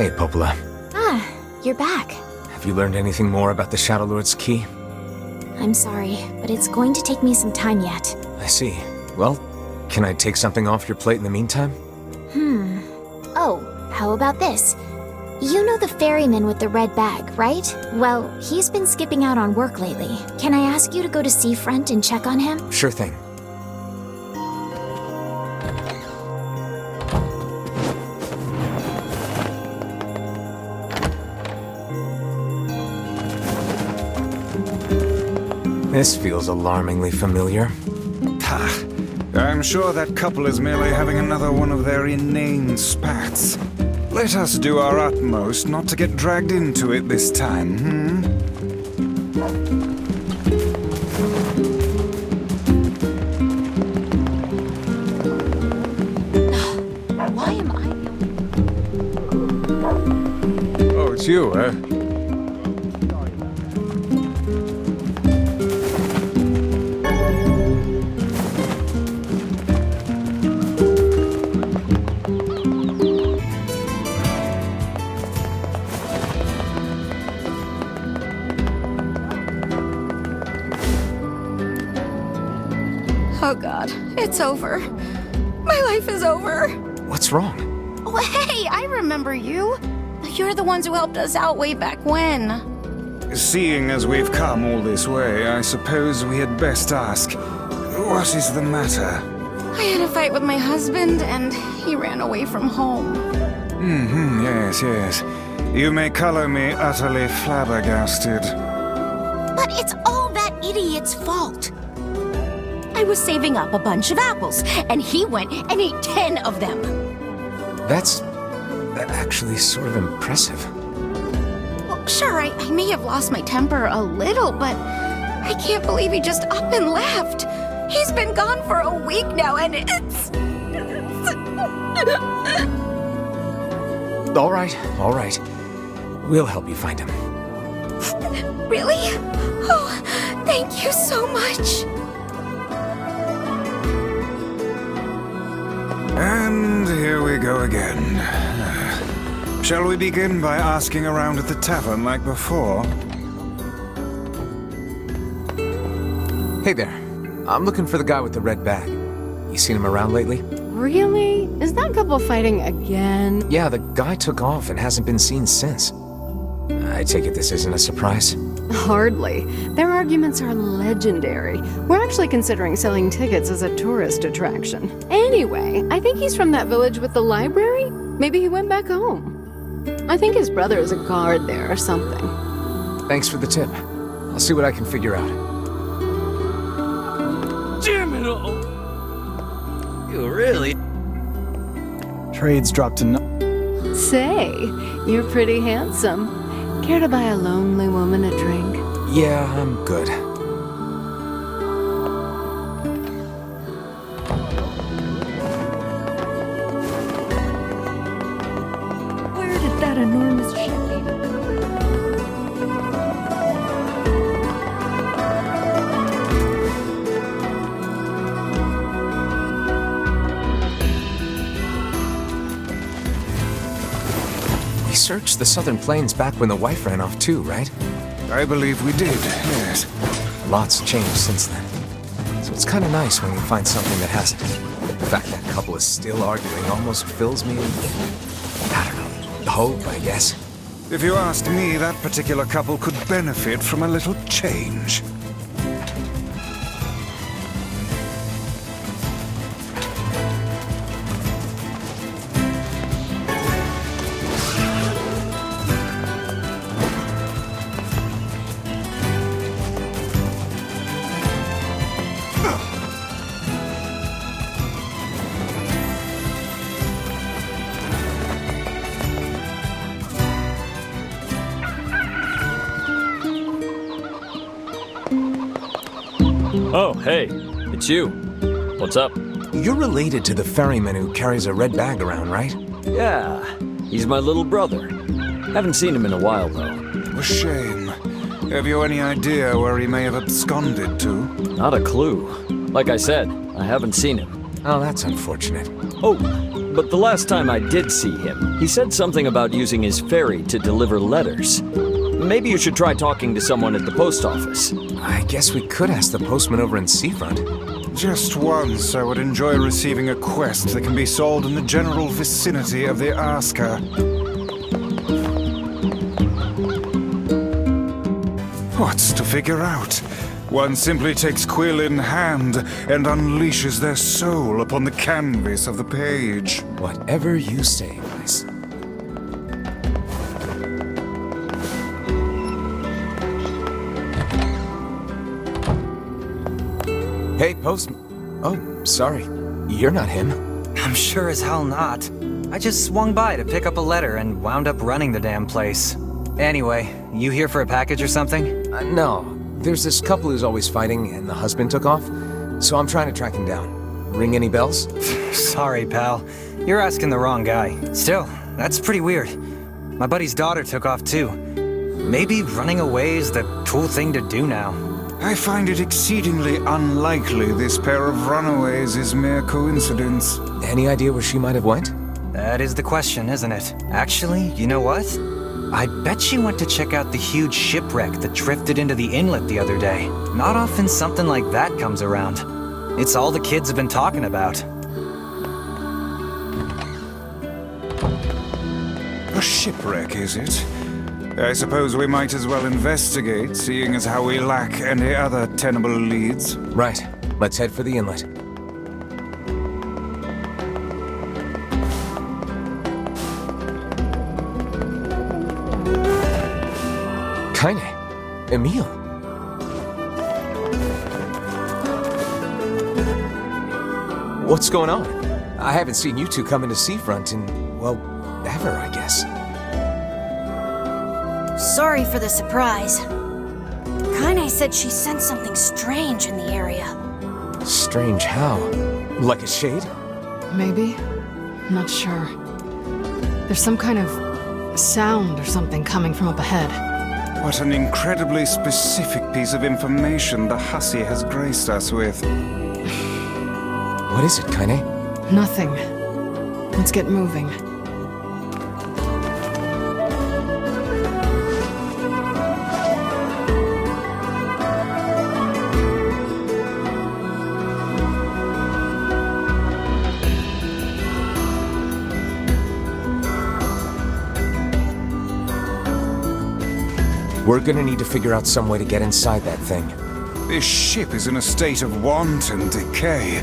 Hey, Popola. Ah, you're back. Have you learned anything more about the Shadow Lord's key? I'm sorry, but it's going to take me some time yet. I see. Well, can I take something off your plate in the meantime? Oh, how about this? You know the ferryman with the red bag, right? Well, he's been skipping out on work lately. Can I ask you to go to Seafront and check on him? Sure thing. This feels alarmingly familiar. Ha! I'm sure that couple is merely having another one of their inane spats. Let us do our utmost not to get dragged into it this time, Why am I? Oh, it's you, eh? Oh god, it's over. My life is over. What's wrong? Oh, hey, I remember you. You're the ones who helped us out way back when. Seeing as we've come all this way, I suppose we had best ask, what is the matter? I had a fight with my husband, and he ran away from home. Yes. You may color me utterly flabbergasted. But it's all that idiot's fault. I was saving up a bunch of apples, and he went and ate 10 of them. That's actually sort of impressive. Well, sure, I may have lost my temper a little, but I can't believe he just up and left. He's been gone for a week now, and it's... All right. We'll help you find him. Really? Oh, thank you so much. And here we go again. Shall we begin by asking around at the tavern like before? Hey there. I'm looking for the guy with the red bag. You seen him around lately? Really? Is that couple fighting again? Yeah, the guy took off and hasn't been seen since. I take it this isn't a surprise? Hardly. Their arguments are legendary. We're actually considering selling tickets as a tourist attraction. Anyway, I think he's from that village with the library. Maybe he went back home. I think his brother is a guard there or something. Thanks for the tip. I'll see what I can figure out. Damn it all! You really? Trades dropped to no. Say, you're pretty handsome. Care to buy a lonely woman a drink? Yeah, I'm good. Where did that enormous ship even come We searched the southern plains back when the wife ran off too, right? I believe we did, yes. A lot's changed since then. So it's kind of nice when we find something that hasn't. The fact that couple is still arguing almost fills me with, I don't know, hope, I guess. If you asked me, that particular couple could benefit from a little change. Oh, hey, it's you. What's up? You're related to the ferryman who carries a red bag around, right? Yeah, he's my little brother. Haven't seen him in a while, though. A shame. Have you any idea where he may have absconded to? Not a clue. Like I said, I haven't seen him. Oh, that's unfortunate. Oh, but the last time I did see him, he said something about using his ferry to deliver letters. Maybe you should try talking to someone at the post office. I guess we could ask the postman over in Seafront. Just once, I would enjoy receiving a quest that can be solved in the general vicinity of the asker. What's to figure out? One simply takes quill in hand and unleashes their soul upon the canvas of the page. Whatever you say, Vice. Hey, postman. Oh, sorry. You're not him. I'm sure as hell not. I just swung by to pick up a letter and wound up running the damn place. Anyway, you here for a package or something? No. There's this couple who's always fighting, and the husband took off. So I'm trying to track him down. Ring any bells? Sorry, pal. You're asking the wrong guy. Still, that's pretty weird. My buddy's daughter took off too. Maybe running away is the cool thing to do now. I find it exceedingly unlikely this pair of runaways is mere coincidence. Any idea where she might have went? That is the question, isn't it? Actually, you know what? I bet she went to check out the huge shipwreck that drifted into the inlet the other day. Not often something like that comes around. It's all the kids have been talking about. A shipwreck, is it? I suppose we might as well investigate, seeing as how we lack any other tenable leads. Right. Let's head for the inlet. Kaine. Emil. What's going on? I haven't seen you two come into Seafront in, well, ever, I guess. Sorry for the surprise. Kaine said she sensed something strange in the area. Strange how? Like a shade? Maybe? I'm not sure. There's some kind of sound or something coming from up ahead. What an incredibly specific piece of information the hussy has graced us with. What is it, Kaine? Nothing. Let's get moving. We're gonna need to figure out some way to get inside that thing. This ship is in a state of wanton decay.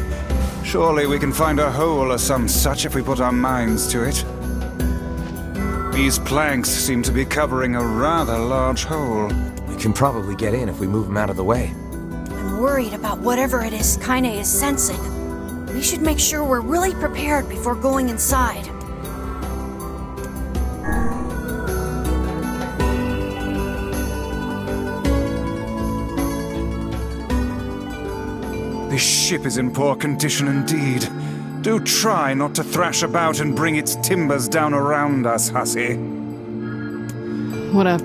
Surely we can find a hole or some such if we put our minds to it. These planks seem to be covering a rather large hole. We can probably get in if we move them out of the way. I'm worried about whatever it is Kaine is sensing. We should make sure we're really prepared before going inside. This ship is in poor condition indeed. Do try not to thrash about and bring its timbers down around us, hussy. What a...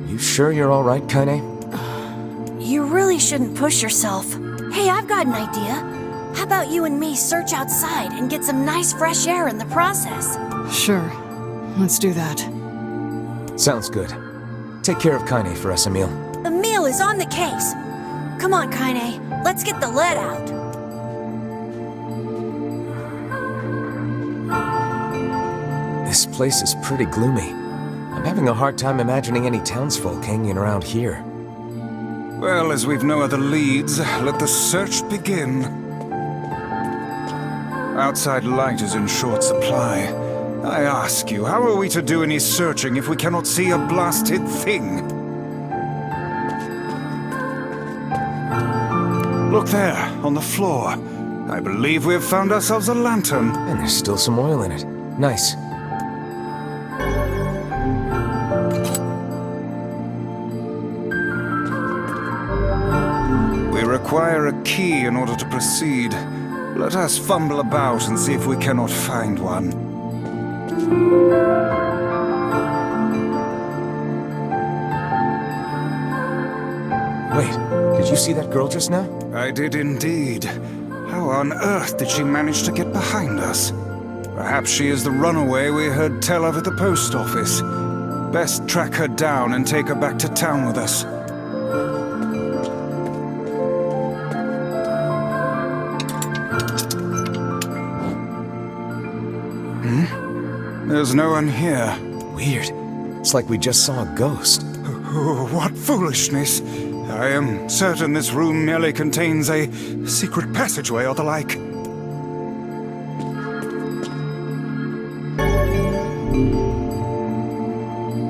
You sure you're all right, Kaine? You really shouldn't push yourself. Hey, I've got an idea. How about you and me search outside and get some nice fresh air in the process? Sure. Let's do that. Sounds good. Take care of Kaine for us, Emil. Emil is on the case. Come on, Kaine. Let's get the lead out. This place is pretty gloomy. I'm having a hard time imagining any townsfolk hanging around here. Well, as we've no other leads, let the search begin. Outside light is in short supply. I ask you, how are we to do any searching if we cannot see a blasted thing? Look there, on the floor. I believe we have found ourselves a lantern. And there's still some oil in it. Nice. We require a key in order to proceed. Let us fumble about and see if we cannot find one. Wait, did you see that girl just now? I did indeed. How on earth did she manage to get behind us? Perhaps she is the runaway we heard tell of at the post office. Best track her down and take her back to town with us. There's no one here. Weird. It's like we just saw a ghost. Oh, what foolishness. I am certain this room merely contains a secret passageway or the like.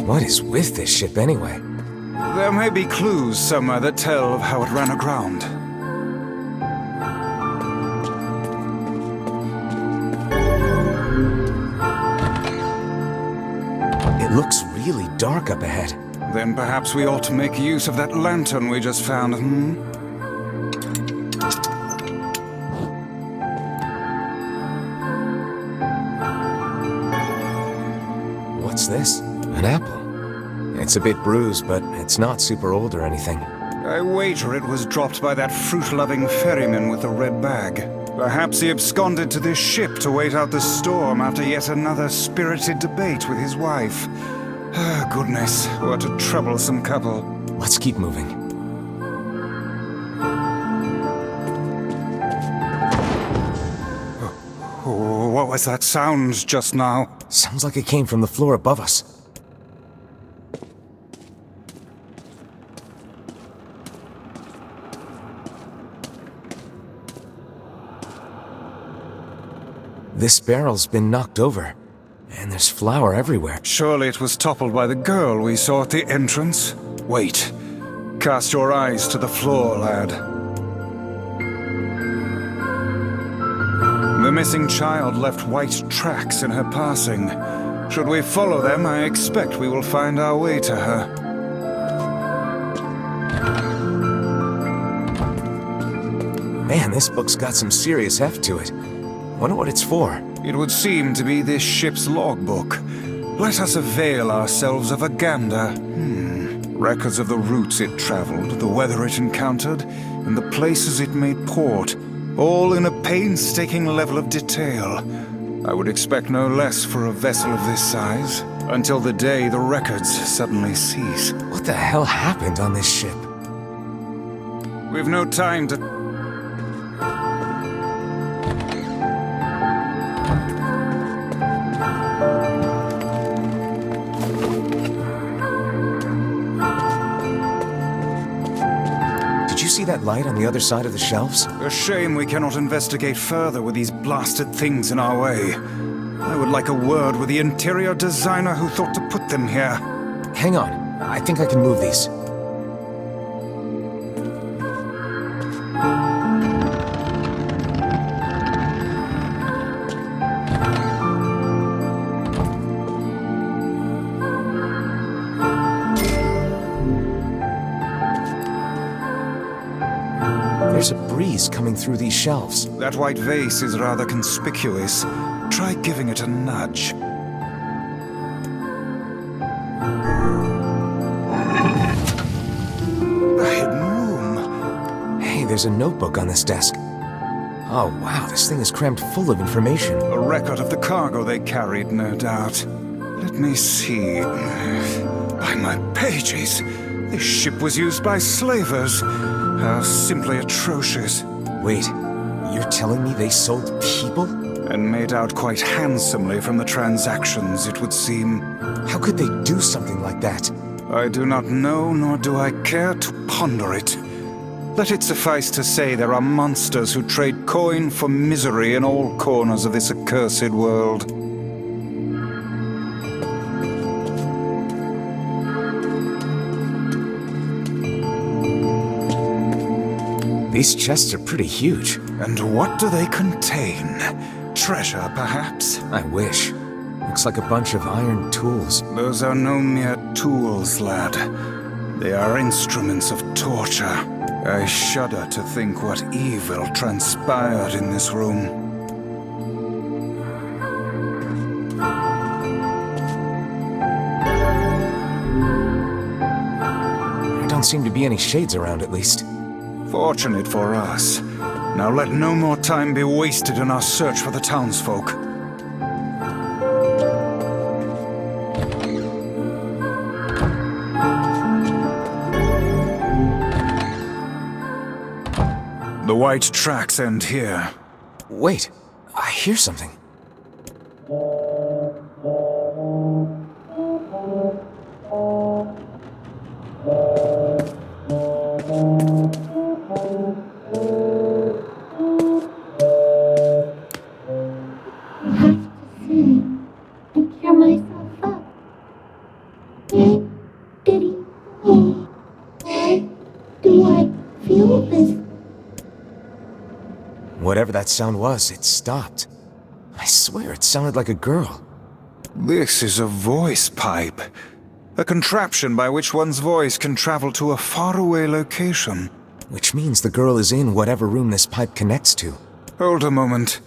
What is with this ship anyway? There may be clues somewhere that tell of how it ran aground. It looks really dark up ahead. Then perhaps we ought to make use of that lantern we just found, What's this? An apple. It's a bit bruised, but it's not super old or anything. I wager it was dropped by that fruit-loving ferryman with the red bag. Perhaps he absconded to this ship to wait out the storm after yet another spirited debate with his wife. Ah, goodness, what a troublesome couple. Let's keep moving. Oh, what was that sound just now? Sounds like it came from the floor above us. This barrel's been knocked over, and there's flour everywhere. Surely it was toppled by the girl we saw at the entrance. Wait. Cast your eyes to the floor, lad. The missing child left white tracks in her passing. Should we follow them, I expect we will find our way to her. Man, this book's got some serious heft to it. Wonder what it's for. It would seem to be this ship's logbook. Let us avail ourselves of a gander. Records of the routes it traveled, the weather it encountered, and the places it made port, all in a painstaking level of detail. I would expect no less for a vessel of this size, until the day the records suddenly cease. What the hell happened on this ship? We've no time to... See that light on the other side of the shelves? A shame we cannot investigate further with these blasted things in our way. I would like a word with the interior designer who thought to put them here. Hang on. I think I can move these. There's a breeze coming through these shelves. That white vase is rather conspicuous. Try giving it a nudge. A hidden room. Hey, there's a notebook on this desk. Oh wow, this thing is crammed full of information. A record of the cargo they carried, no doubt. Let me see. By my pages, this ship was used by slavers. How simply atrocious. Wait, you're telling me they sold people? And made out quite handsomely from the transactions, it would seem. How could they do something like that? I do not know, nor do I care to ponder it. Let it suffice to say there are monsters who trade coin for misery in all corners of this accursed world. These chests are pretty huge. And what do they contain? Treasure, perhaps? I wish. Looks like a bunch of iron tools. Those are no mere tools, lad. They are instruments of torture. I shudder to think what evil transpired in this room. There don't seem to be any shades around, at least. Fortunate for us. Now let no more time be wasted in our search for the townsfolk. The white tracks end here. Wait, I hear something. Cheer myself up. Diddy, why do I feel this? Whatever that sound was, it stopped. I swear it sounded like a girl. This is a voice pipe. A contraption by which one's voice can travel to a faraway location. Which means the girl is in whatever room this pipe connects to. Hold a moment.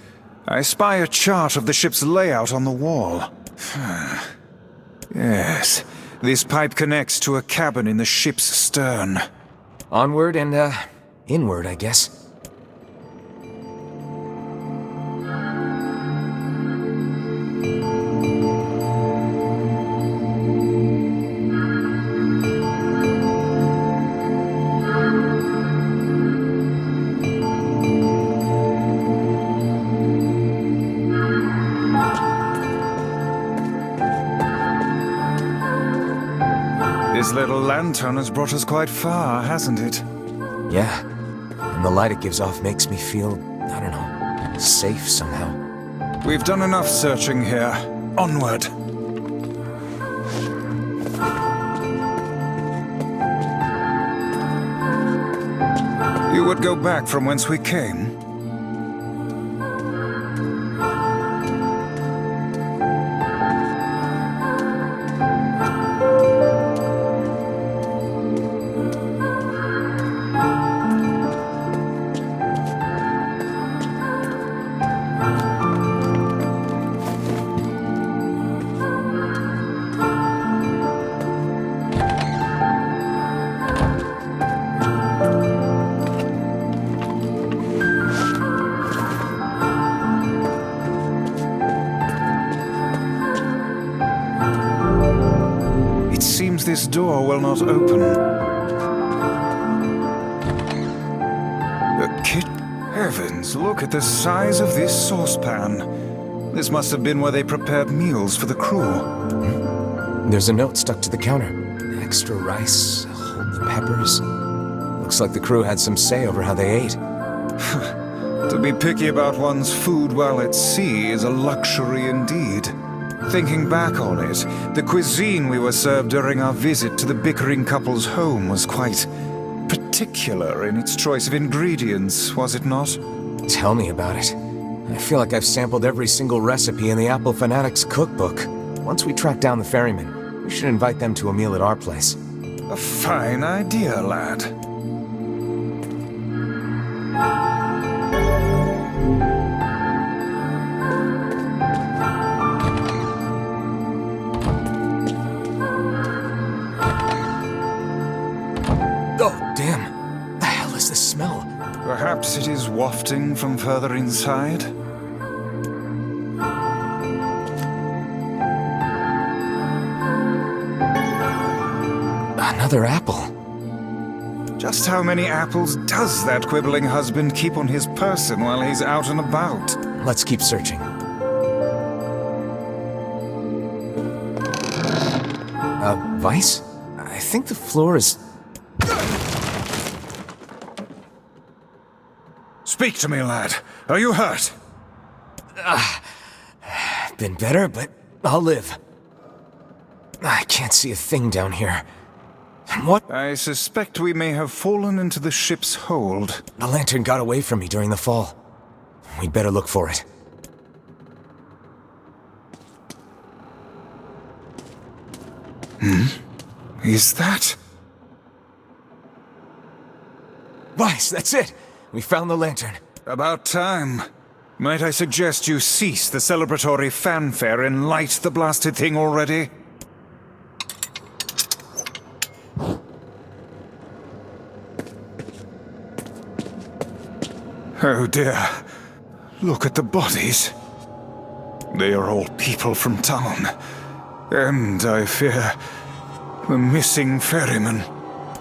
I spy a chart of the ship's layout on the wall. Yes, this pipe connects to a cabin in the ship's stern. Onward and, inward, I guess. This little lantern has brought us quite far, hasn't it? Yeah, and the light it gives off makes me feel, I don't know, safe somehow. We've done enough searching here. Onward. You would go back from whence we came? This door will not open. Heavens, look at the size of this saucepan. This must have been where they prepared meals for the crew. There's a note stuck to the counter. Extra rice, hold the peppers. Looks like the crew had some say over how they ate. To be picky about one's food while at sea is a luxury indeed. Thinking back on it, the cuisine we were served during our visit to the bickering couple's home was quite particular in its choice of ingredients, was it not? Tell me about it. I feel like I've sampled every single recipe in the Apple Fanatics cookbook. Once we track down the ferryman, we should invite them to a meal at our place. A fine idea, lad. Oh, damn. The hell is this smell? Perhaps it is wafting from further inside? Another apple. Just how many apples does that quibbling husband keep on his person while he's out and about? Let's keep searching. Vice? I think the floor is... Speak to me, lad. Are you hurt? Been better, but I'll live. I can't see a thing down here. What? I suspect we may have fallen into the ship's hold. The lantern got away from me during the fall. We'd better look for it. Is that? Vice, that's it! We found the lantern. About time. Might I suggest you cease the celebratory fanfare and light the blasted thing already? Oh dear. Look at the bodies. They are all people from town. And I fear the missing ferryman.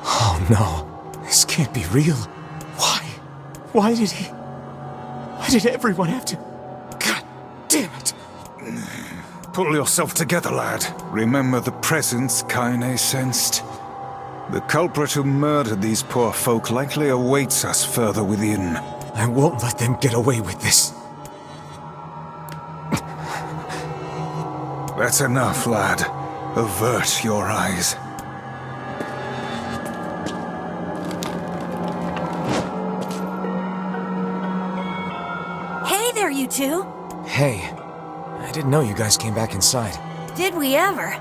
Oh no. This can't be real. Why? Why did everyone have to... God damn it. Pull yourself together, lad. Remember the presence Kaine sensed. The culprit who murdered these poor folk likely awaits us further within. I won't let them get away with this. That's enough, lad. Avert your eyes. Hey there, you two. Hey, I didn't know you guys came back inside. Did we ever?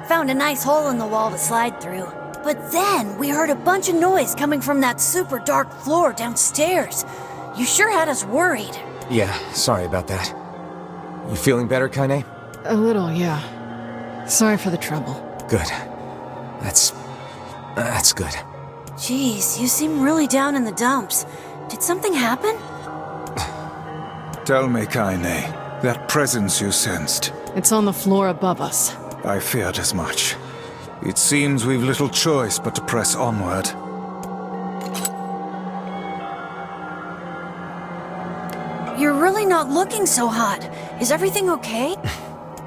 Found a nice hole in the wall to slide through. But then we heard a bunch of noise coming from that super dark floor downstairs. You sure had us worried. Yeah, sorry about that. You feeling better, Kaine? A little, yeah. Sorry for the trouble. Good. That's good. Jeez, you seem really down in the dumps. Did something happen? Tell me, Kaine, that presence you sensed. It's on the floor above us. I feared as much. It seems we've little choice but to press onward. You're really not looking so hot. Is everything okay?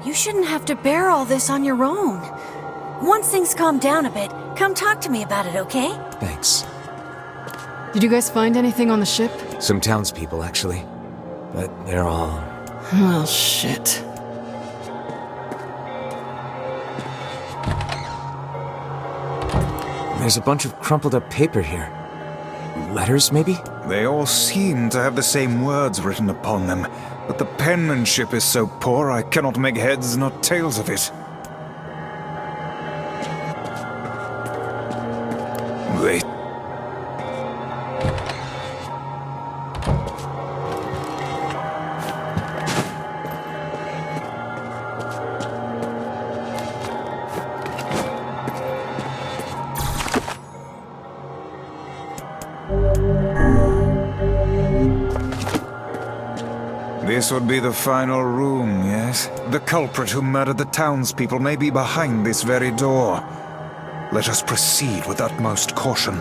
You shouldn't have to bear all this on your own. Once things calm down a bit, come talk to me about it, okay? Thanks. Did you guys find anything on the ship? Some townspeople, actually. But they're all... Well, shit. There's a bunch of crumpled up paper here. Letters, maybe? They all seem to have the same words written upon them, but the penmanship is so poor I cannot make heads nor tails of it. They... This would be the final room, yes? The culprit who murdered the townspeople may be behind this very door. Let us proceed with utmost caution.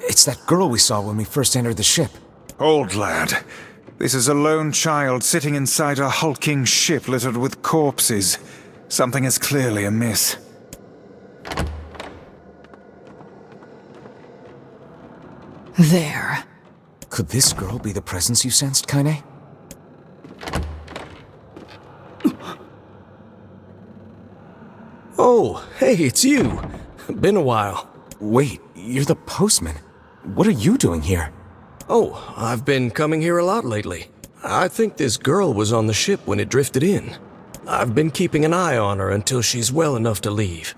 It's that girl we saw when we first entered the ship. Old lad, this is a lone child sitting inside a hulking ship littered with corpses. Something is clearly amiss. There. Could this girl be the presence you sensed, Kaine? Oh, hey, it's you. Been a while. Wait, you're the postman. What are you doing here? Oh, I've been coming here a lot lately. I think this girl was on the ship when it drifted in. I've been keeping an eye on her until she's well enough to leave.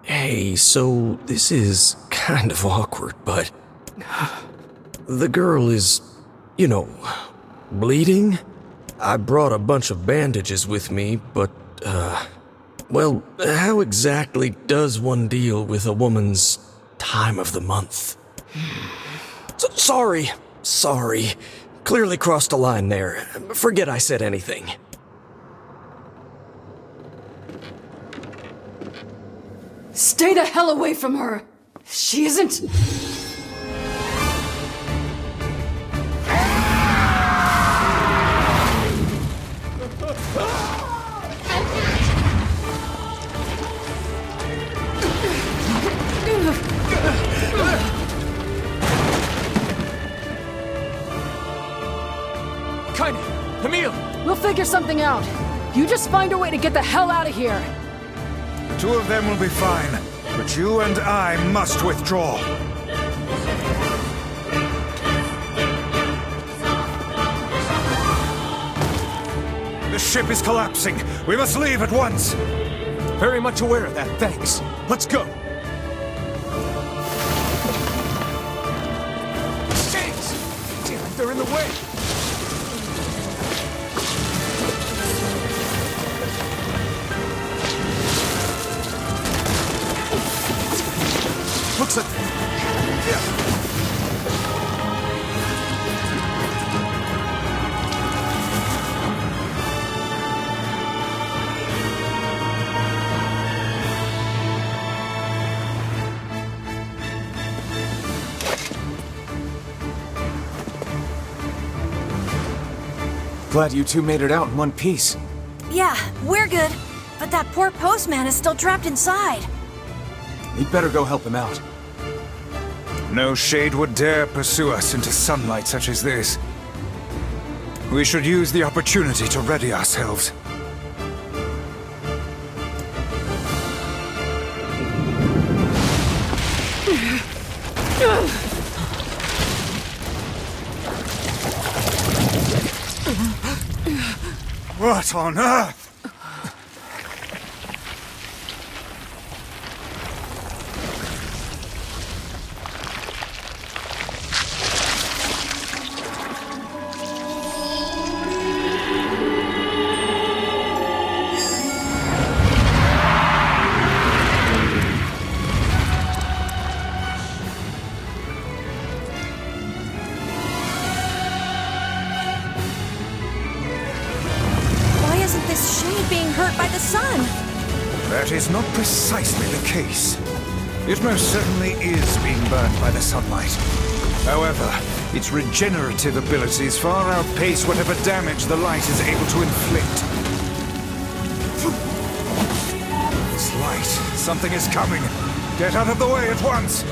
Hey, so this is kind of awkward, but... the girl is, you know, bleeding? I brought a bunch of bandages with me, but, well, how exactly does one deal with a woman's time of the month? Sorry. Clearly crossed a line there. Forget I said anything. Stay the hell away from her! She isn't... Kaine! Emil! We'll figure something out. You just find a way to get the hell out of here. Two of them will be fine, but you and I must withdraw. The ship is collapsing. We must leave at once. Very much aware of that, thanks. Let's go! in the way! Looks like... Glad you two made it out in one piece. Yeah, we're good. But that poor postman is still trapped inside. We'd better go help him out. No shade would dare pursue us into sunlight such as this. We should use the opportunity to ready ourselves. What on earth? That is not precisely the case. It most certainly is being burned by the sunlight. However, its regenerative abilities far outpace whatever damage the light is able to inflict. This light, something is coming. Get out of the way at once!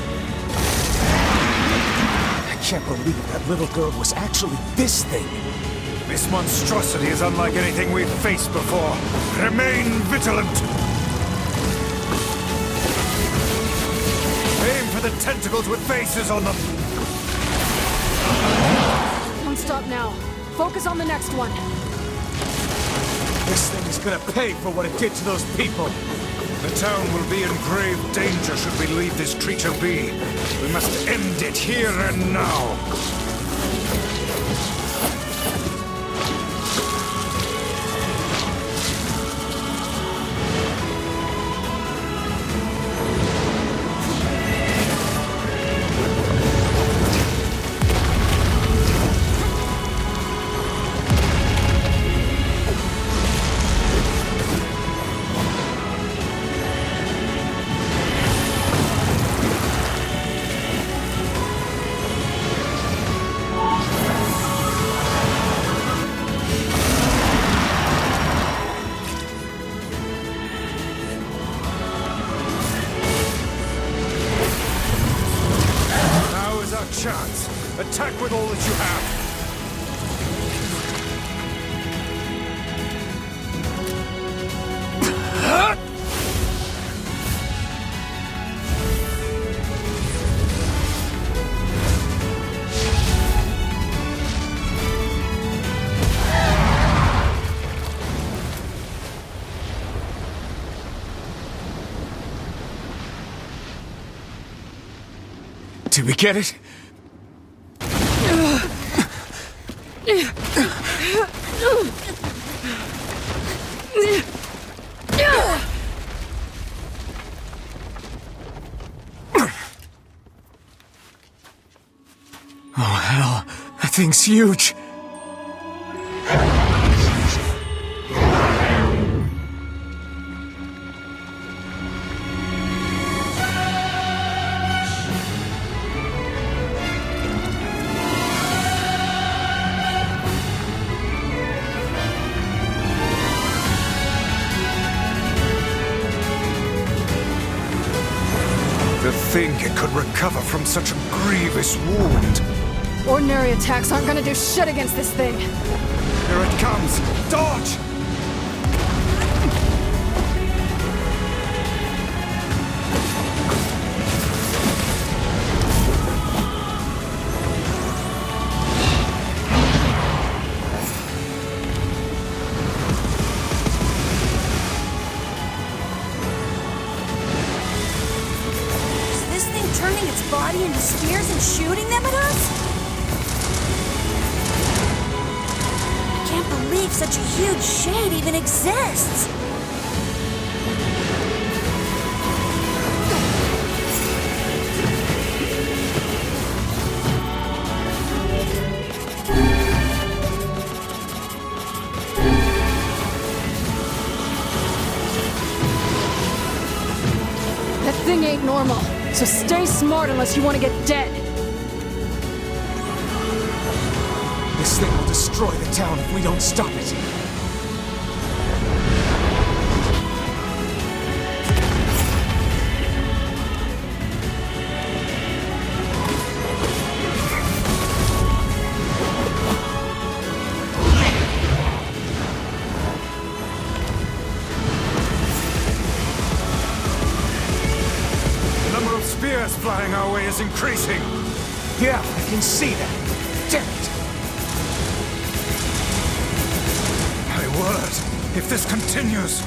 I can't believe that little girl was actually this thing. This monstrosity is unlike anything we've faced before. Remain vigilant! Aim for the tentacles with faces on them! Don't stop now. Focus on the next one. This thing is gonna pay for what it did to those people. The town will be in grave danger should we leave this creature be. We must end it here and now. Chance. Attack with all that you have. Did we get it? Oh, hell. That thing's huge. To think it could recover from such a grievous wound. Ordinary attacks aren't gonna do shit against this thing. Here it comes! Dodge! Is this thing turning its body into spears and shooting them at us? believe such a huge shade even exists. That thing ain't normal, so stay smart unless you want to get dead. This thing will destroy the town if we don't stop it. The number of spears flying our way is increasing. Yeah, I can see that. Damn it! My word, if this continues...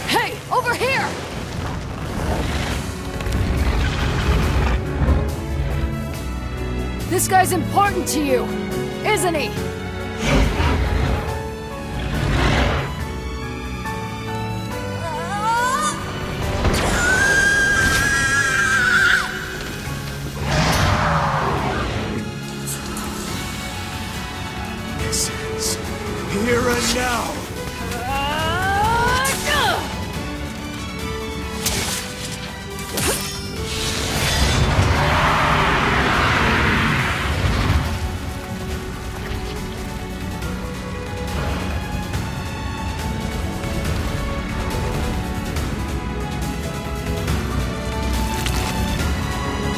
Hey, over here! This guy's important to you, isn't he? This is here and now.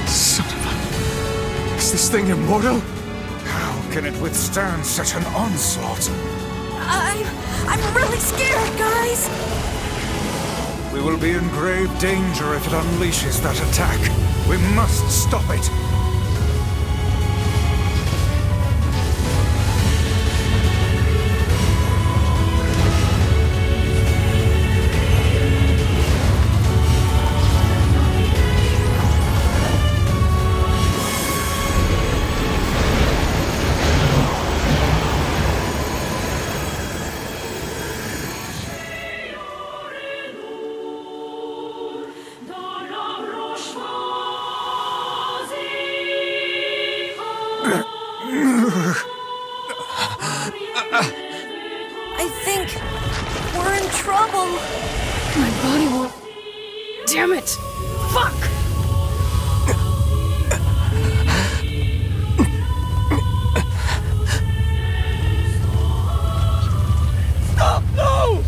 Son of a... Is this thing immortal? How can it withstand such an onslaught? I'm really scared, guys. We will be in grave danger if it unleashes that attack. We must stop it. I think we're in trouble. My body won't... Damn it! Fuck! Stop! No!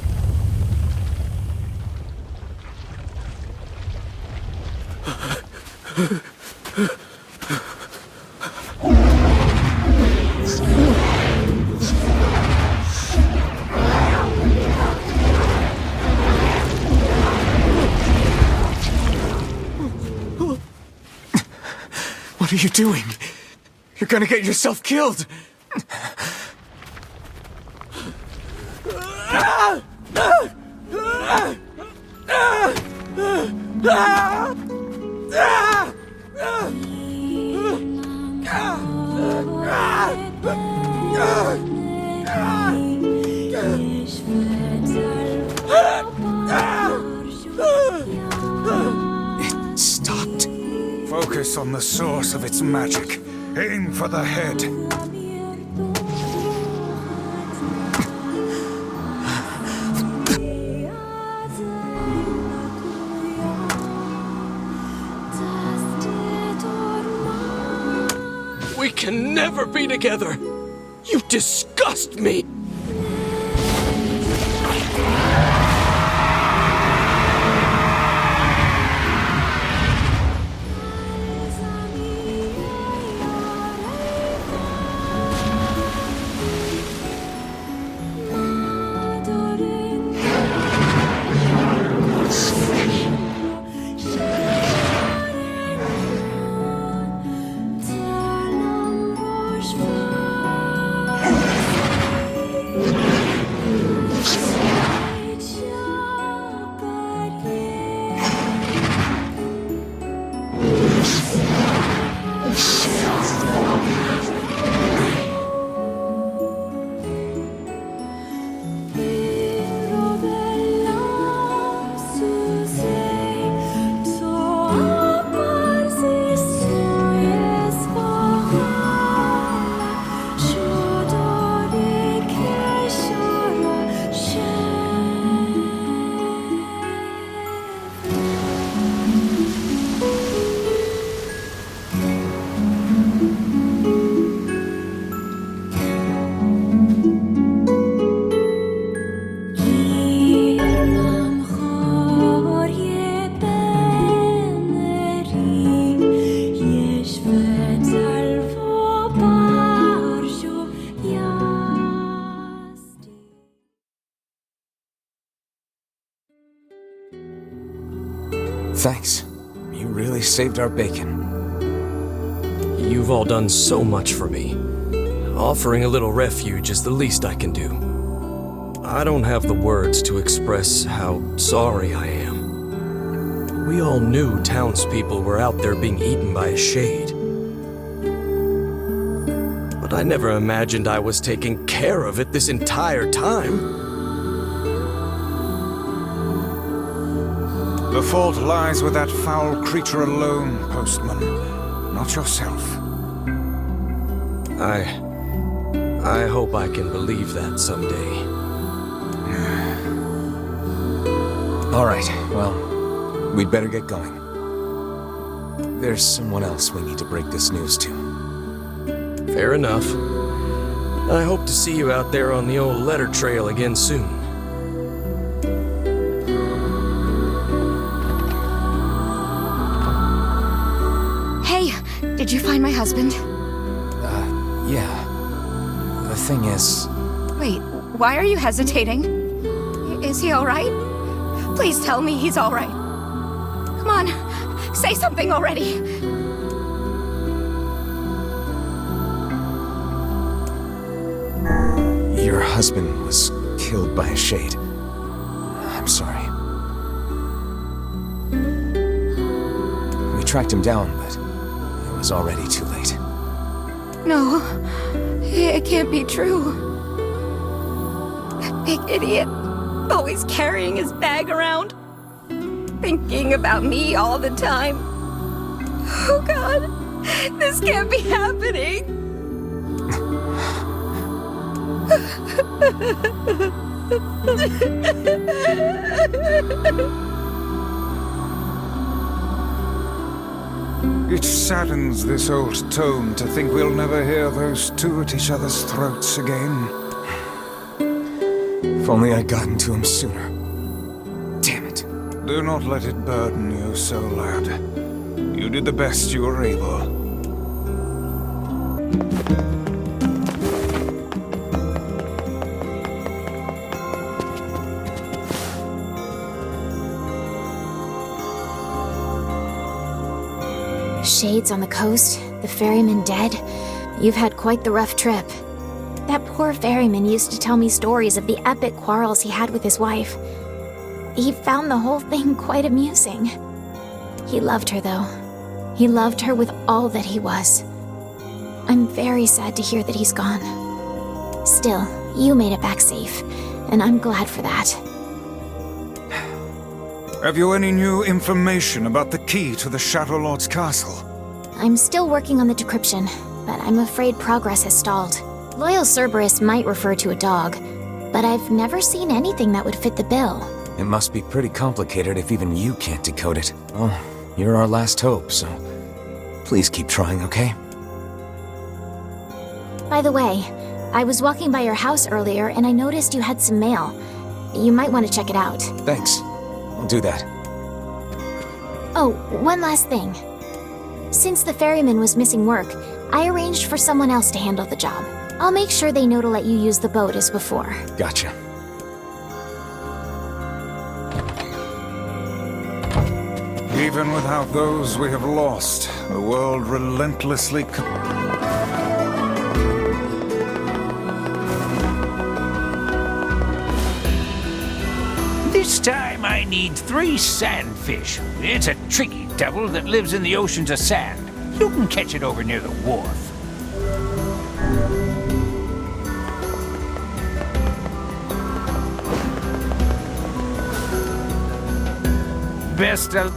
What are you doing? You're gonna get yourself killed! It stopped. Focus on the source of its magic. Aim for the head. We can never be together! You disgust me! Thanks. You really saved our bacon. You've all done so much for me. Offering a little refuge is the least I can do. I don't have the words to express how sorry I am. We all knew townspeople were out there being eaten by a shade. But I never imagined I was taking care of it this entire time. The fault lies with that foul creature alone, Postman. Not yourself. I hope I can believe that someday. All right, well, we'd better get going. There's someone else we need to break this news to. Fair enough. I hope to see you out there on the old letter trail again soon. Hey, did you find my husband? Yeah. The thing is... Wait, why are you hesitating? Is he alright? Please tell me he's alright. Come on, say something already. Your husband was killed by a shade. I'm sorry. We tracked him down, but it was already too late. No, it can't be true. That big idiot, always carrying his bag around, thinking about me all the time. Oh God, this can't be happening. It saddens this old tone to think we'll never hear those two at each other's throats again. If only I'd gotten to him sooner. Damn it. Do not let it burden you so, lad. You did the best you were able. Shades on the coast, the ferryman dead. You've had quite the rough trip. That poor ferryman used to tell me stories of the epic quarrels he had with his wife. He found the whole thing quite amusing. He loved her, though. He loved her with all that he was. I'm very sad to hear that he's gone. Still, you made it back safe, and I'm glad for that. Have you any new information about the key to the Shadow Lord's castle? I'm still working on the decryption, but I'm afraid progress has stalled. Loyal Cerberus might refer to a dog, but I've never seen anything that would fit the bill. It must be pretty complicated if even you can't decode it. Oh, you're our last hope, so please keep trying, okay? By the way, I was walking by your house earlier and I noticed you had some mail. You might want to check it out. Thanks. I'll do that. Oh, one last thing. Since the ferryman was missing work, I arranged for someone else to handle the job. I'll make sure they know to let you use the boat as before. Gotcha. Even without those we have lost, the world relentlessly... This time I need 3 sandfish. It's a tricky devil that lives in the oceans of sand. You can catch it over near the wharf. Best of...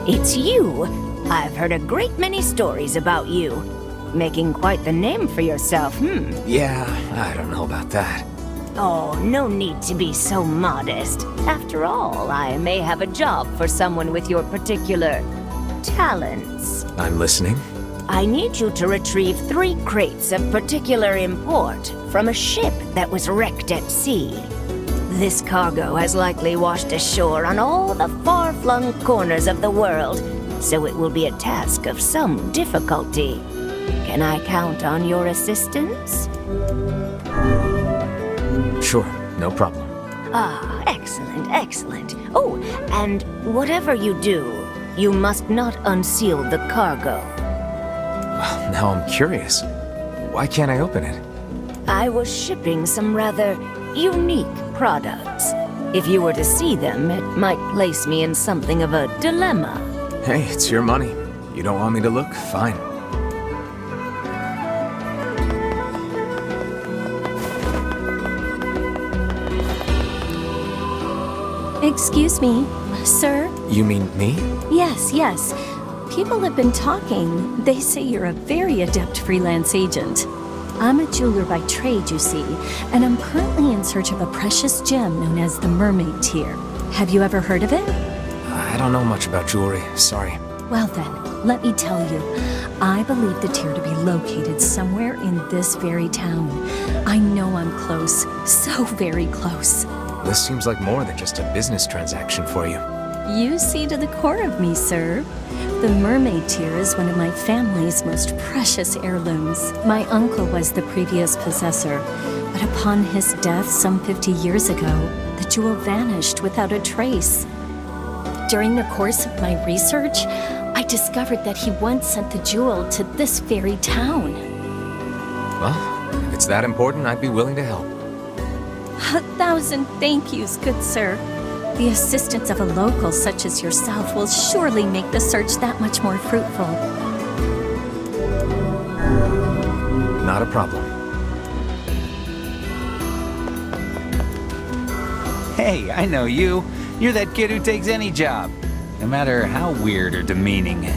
It's you! I've heard a great many stories about you. Making quite the name for yourself, Yeah, I don't know about that. Oh, no need to be so modest. After all, I may have a job for someone with your particular... talents. I'm listening. I need you to retrieve 3 crates of particular import from a ship that was wrecked at sea. This cargo has likely washed ashore on all the far-flung corners of the world, so it will be a task of some difficulty. Can I count on your assistance? Sure, no problem. Ah, excellent, excellent. Oh, and whatever you do, you must not unseal the cargo. Well, now I'm curious. Why can't I open it? I was shipping some rather unique products. If you were to see them, it might place me in something of a dilemma. Hey, it's your money. You don't want me to look? Fine. Excuse me, sir? You mean me? Yes, yes. People have been talking. They say you're a very adept freelance agent. I'm a jeweler by trade, you see, and I'm currently in search of a precious gem known as the Mermaid Tear. Have you ever heard of it? I don't know much about jewelry, sorry. Well then, let me tell you. I believe the tear to be located somewhere in this very town. I know I'm close, so very close. This seems like more than just a business transaction for you. You see to the core of me, sir. The Mermaid Tear is one of my family's most precious heirlooms. My uncle was the previous possessor, but upon his death some 50 years ago, the jewel vanished without a trace. During the course of my research, I discovered that he once sent the jewel to this very town. Well, if it's that important, I'd be willing to help. 1,000 thank yous, good sir. The assistance of a local such as yourself will surely make the search that much more fruitful. Not a problem. Hey, I know you. You're that kid who takes any job, no matter how weird or demeaning.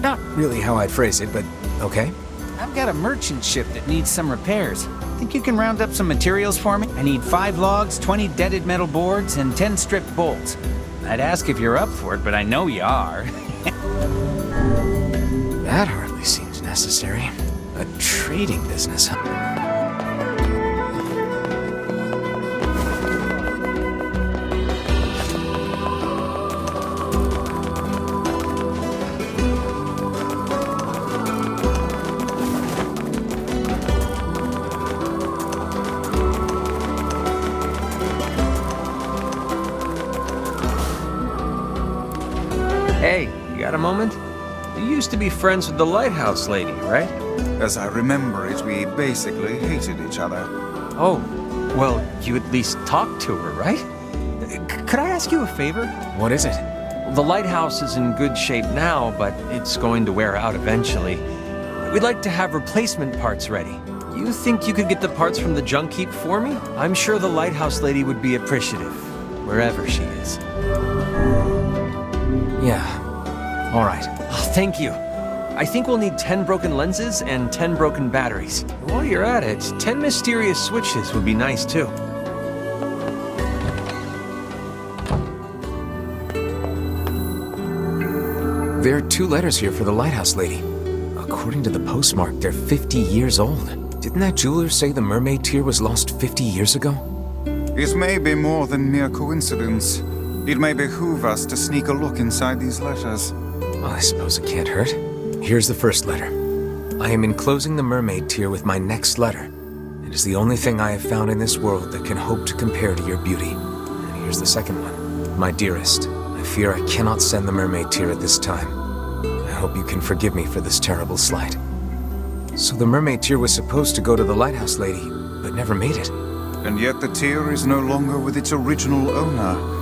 Not really how I'd phrase it, but okay. I've got a merchant ship that needs some repairs. Think you can round up some materials for me? I need 5 logs, 20 deaded metal boards, and 10 stripped bolts. I'd ask if you're up for it, but I know you are. That hardly seems necessary. A trading business, huh? Hey, you got a moment? You used to be friends with the lighthouse lady, right? As I remember it, we basically hated each other. Oh, well, you at least talked to her, right? Could I ask you a favor? What is it? The lighthouse is in good shape now, but it's going to wear out eventually. We'd like to have replacement parts ready. You think you could get the parts from the junk heap for me? I'm sure the lighthouse lady would be appreciative, wherever she is. Yeah. All right. Oh, thank you. I think we'll need 10 broken lenses and 10 broken batteries. And while you're at it, 10 mysterious switches would be nice too. There are 2 letters here for the lighthouse lady. According to the postmark, they're 50 years old. Didn't that jeweler say the Mermaid Tear was lost 50 years ago? It may be more than mere coincidence. It may behoove us to sneak a look inside these letters. Well, I suppose it can't hurt. Here's the first letter. I am enclosing the Mermaid Tear with my next letter. It is the only thing I have found in this world that can hope to compare to your beauty. And here's the second one. My dearest, I fear I cannot send the Mermaid Tear at this time. I hope you can forgive me for this terrible slight. So the Mermaid Tear was supposed to go to the lighthouse lady, but never made it. And yet the tear is no longer with its original owner.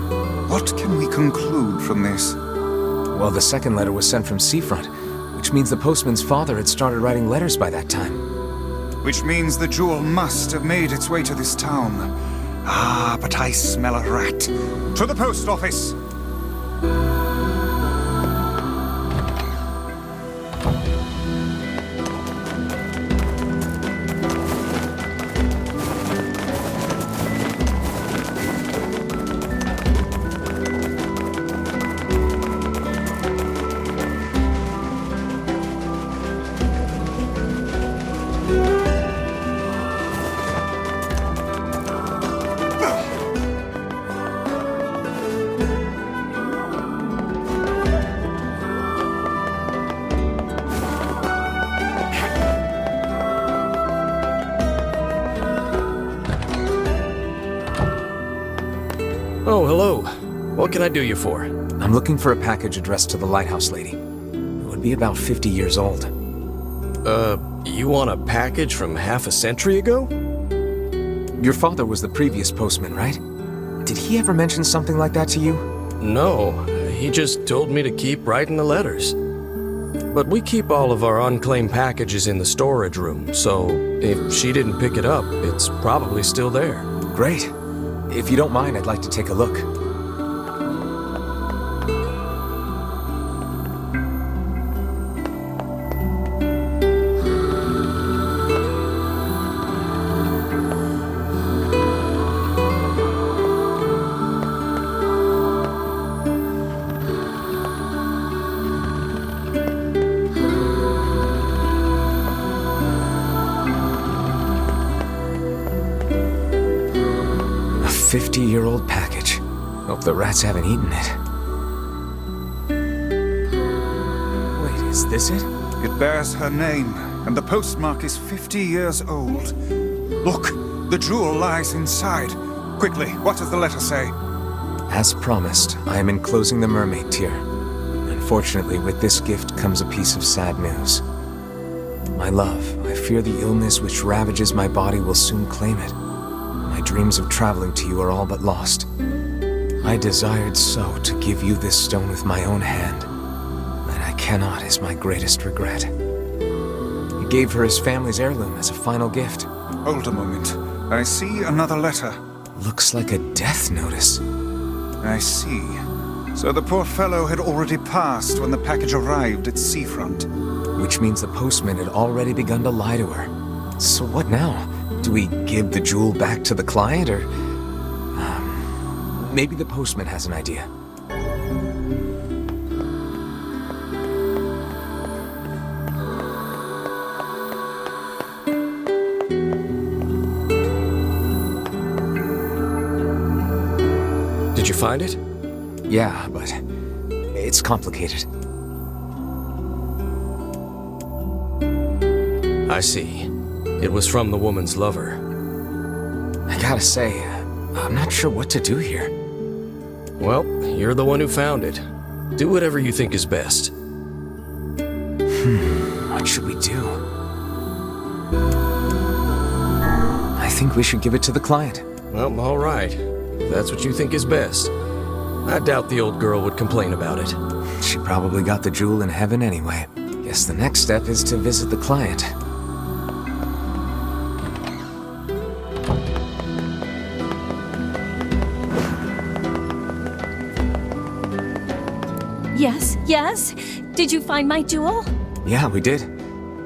What can we conclude from this? Well, the second letter was sent from Seafront, which means the postman's father had started writing letters by that time. Which means the jewel must have made its way to this town. Ah, but I smell a rat. To the post office! Oh, hello. What can I do you for? I'm looking for a package addressed to the lighthouse lady. It would be about 50 years old. You want a package from half a century ago? Your father was the previous postman, right? Did he ever mention something like that to you? No, he just told me to keep writing the letters. But we keep all of our unclaimed packages in the storage room, so if she didn't pick it up, it's probably still there. Great. If you don't mind, I'd like to take a look. A 50-year-old package. Hope the rats haven't eaten it. Wait, is this it? It bears her name, and the postmark is 50 years old. Look, the jewel lies inside. Quickly, what does the letter say? As promised, I am enclosing the Mermaid tier. Unfortunately, with this gift comes a piece of sad news. My love, I fear the illness which ravages my body will soon claim it. My dreams of traveling to you are all but lost. I desired so to give you this stone with my own hand. That I cannot is my greatest regret. He gave her his family's heirloom as a final gift. Hold a moment. I see another letter. Looks like a death notice. I see. So the poor fellow had already passed when the package arrived at Seafront. Which means the postman had already begun to lie to her. So what now? Do we give the jewel back to the client, or... maybe the postman has an idea. Did you find it? Yeah, but it's complicated. I see. It was from the woman's lover. I gotta say, I'm not sure what to do here. Well, you're the one who found it. Do whatever you think is best. What should we do? I think we should give it to the client. Well, all right. If that's what you think is best. I doubt the old girl would complain about it. She probably got the jewel in heaven anyway. Guess the next step is to visit the client. Yes, yes? Did you find my jewel? Yeah, we did.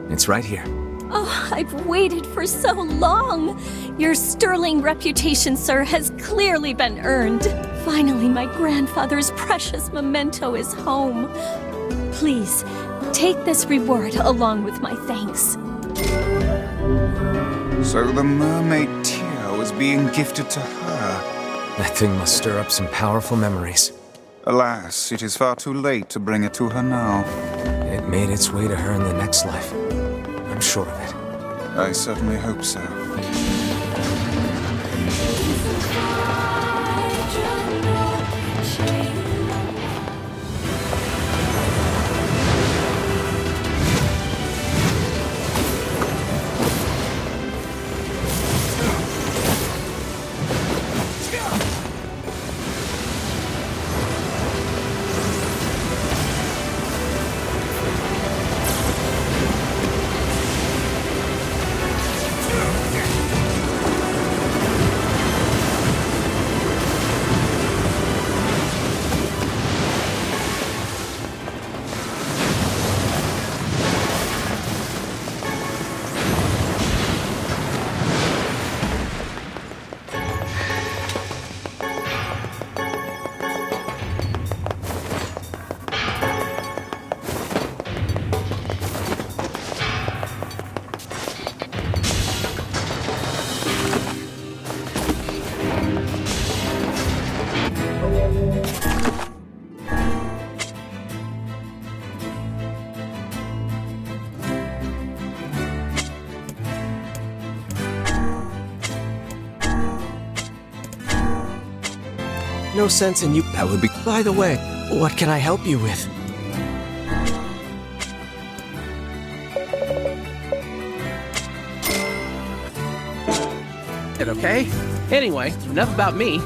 It's right here. Oh, I've waited for so long. Your sterling reputation, sir, has clearly been earned. Finally, my grandfather's precious memento is home. Please, take this reward along with my thanks. So the Mermaid tier was being gifted to her. That thing must stir up some powerful memories. Alas, it is far too late to bring it to her now. It made its way to her in the next life. I'm sure of it. I certainly hope so. No sense in you. That would be. By the way, what can I help you with? Okay? Anyway, enough about me.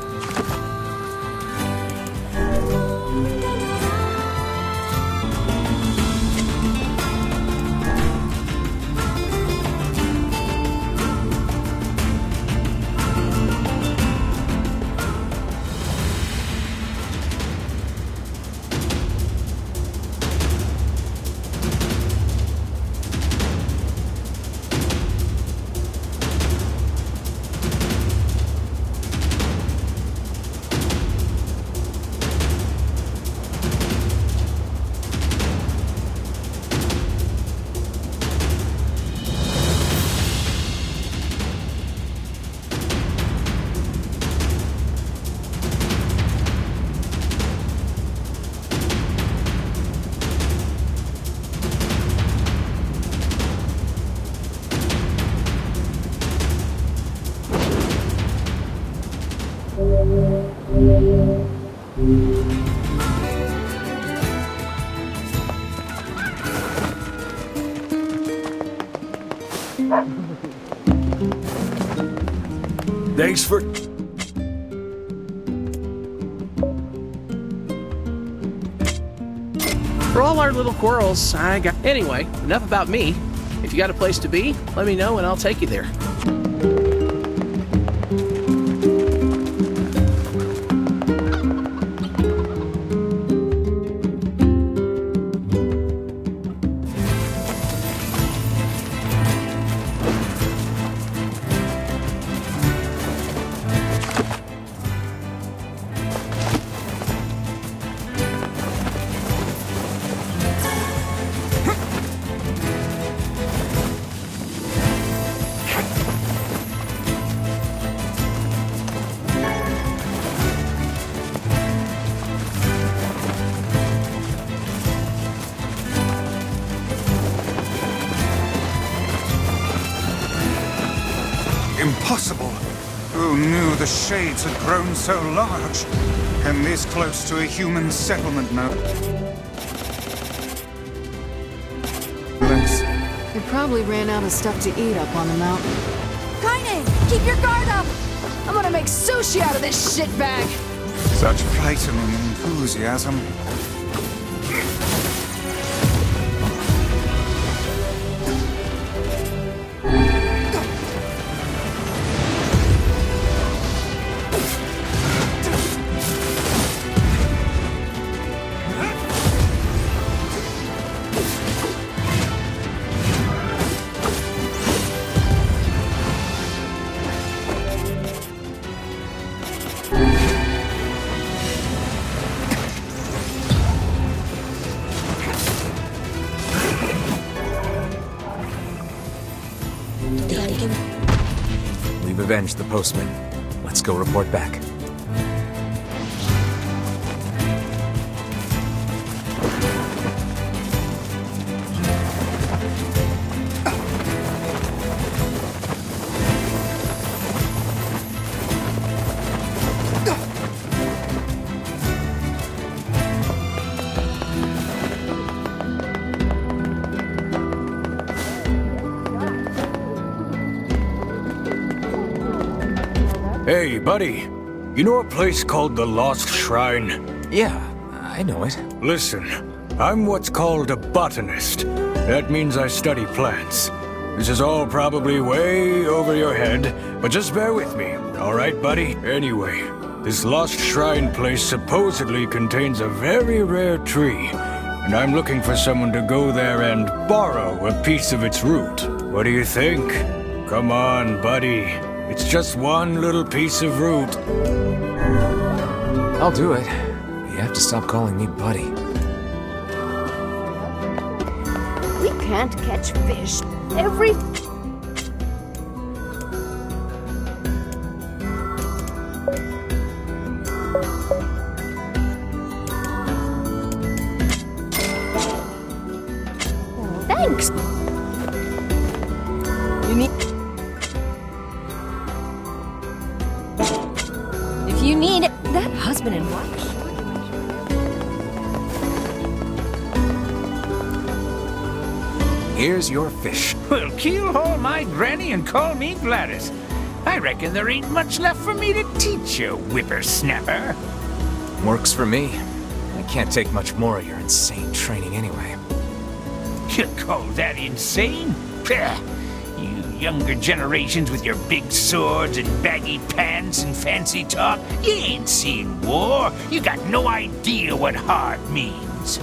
Thanks for... For all our little quarrels, I got... Anyway, enough about me. If you got a place to be, let me know and I'll take you there. Impossible! Who knew the shades had grown so large? And this close to a human settlement now. They probably ran out of stuff to eat up on the mountain. Kaine, keep your guard up! I'm gonna make sushi out of this shitbag! Such frightening enthusiasm. We've avenged the postman. Let's go report back. Hey, buddy. You know a place called the Lost Shrine? Yeah, I know it. Listen, I'm what's called a botanist. That means I study plants. This is all probably way over your head, but just bear with me, alright, buddy? Anyway, this Lost Shrine place supposedly contains a very rare tree, and I'm looking for someone to go there and borrow a piece of its root. What do you think? Come on, buddy. It's just one little piece of root. I'll do it. You have to stop calling me buddy. We can't catch fish. Every... Thanks. You need... If you need it... That husband and wife sure do. Here's your fish. Well, keelhaul my granny and call me Gladys. I reckon there ain't much left for me to teach you, whippersnapper. Works for me. I can't take much more of your insane training anyway. You call that insane? Pah! You younger generations with your big swords and baggy pants and fancy talk, you ain't seen war. You got no idea what hard means.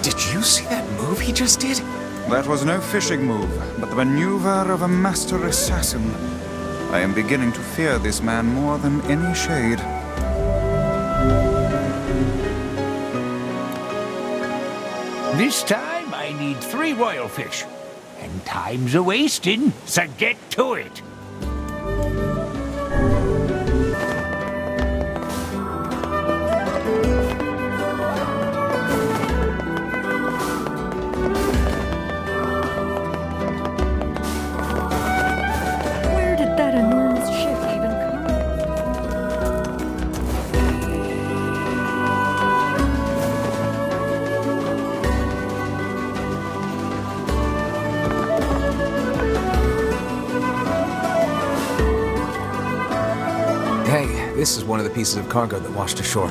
Did you see that move he just did? That was no fishing move, but the maneuver of a master assassin. I am beginning to fear this man more than any shade. This time I need 3 royal fish. And time's a-wasting, so get to it. Where did that enormous ship even come? Hey, this is one of the pieces of cargo that washed ashore.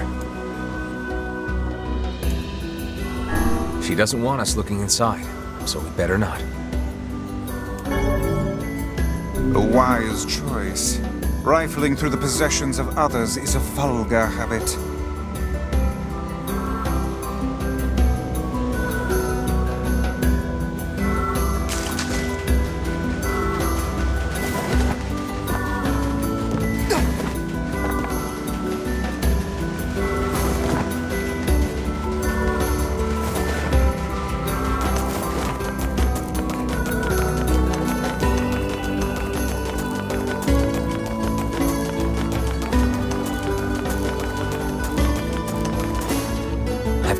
She doesn't want us looking inside, so we better not. A wise choice. Rifling through the possessions of others is a vulgar habit.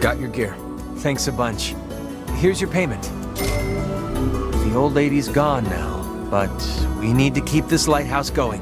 Got your gear. Thanks a bunch. Here's your payment. The old lady's gone now, but we need to keep this lighthouse going.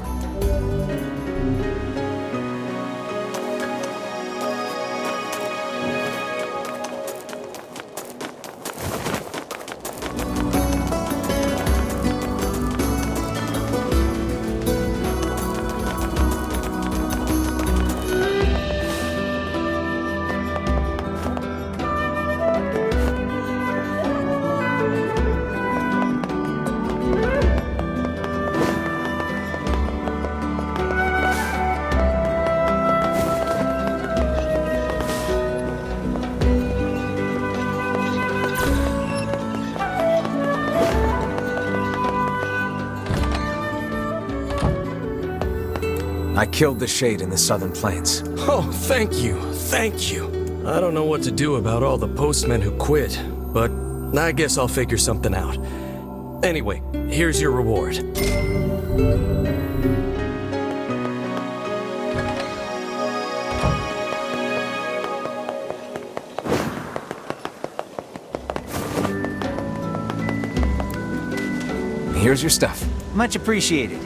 I killed the Shade in the Southern Plains. Oh, thank you. Thank you. I don't know what to do about all the postmen who quit, but I guess I'll figure something out. Anyway, here's your reward. Here's your stuff. Much appreciated.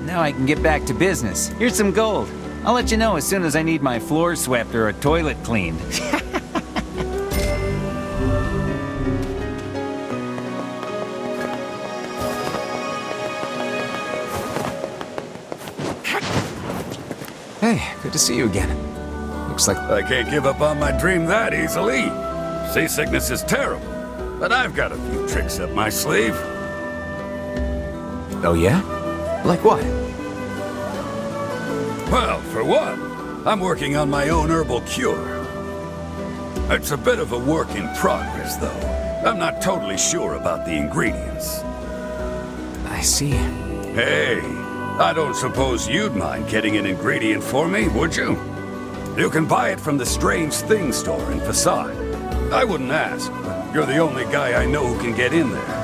Now I can get back to business. Here's some gold. I'll let you know as soon as I need my floor swept or a toilet cleaned. Hey, good to see you again. Looks like I can't give up on my dream that easily. Seasickness is terrible, but I've got a few tricks up my sleeve. Oh yeah? Like what? Well, for one, I'm working on my own herbal cure. It's a bit of a work in progress, though. I'm not totally sure about the ingredients. I see. Hey, I don't suppose you'd mind getting an ingredient for me, would you? You can buy it from the Strange Things store in Facade. I wouldn't ask, but you're the only guy I know who can get in there.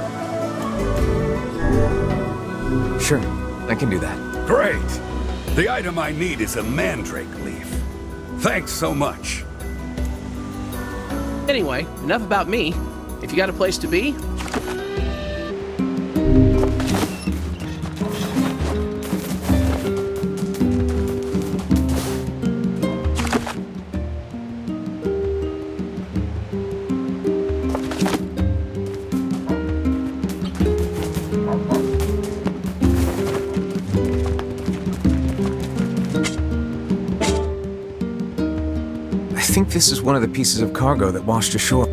Sure, I can do that. Great! The item I need is a mandrake leaf. Thanks so much. Anyway, enough about me. If you got a place to be, think this is one of the pieces of cargo that washed ashore.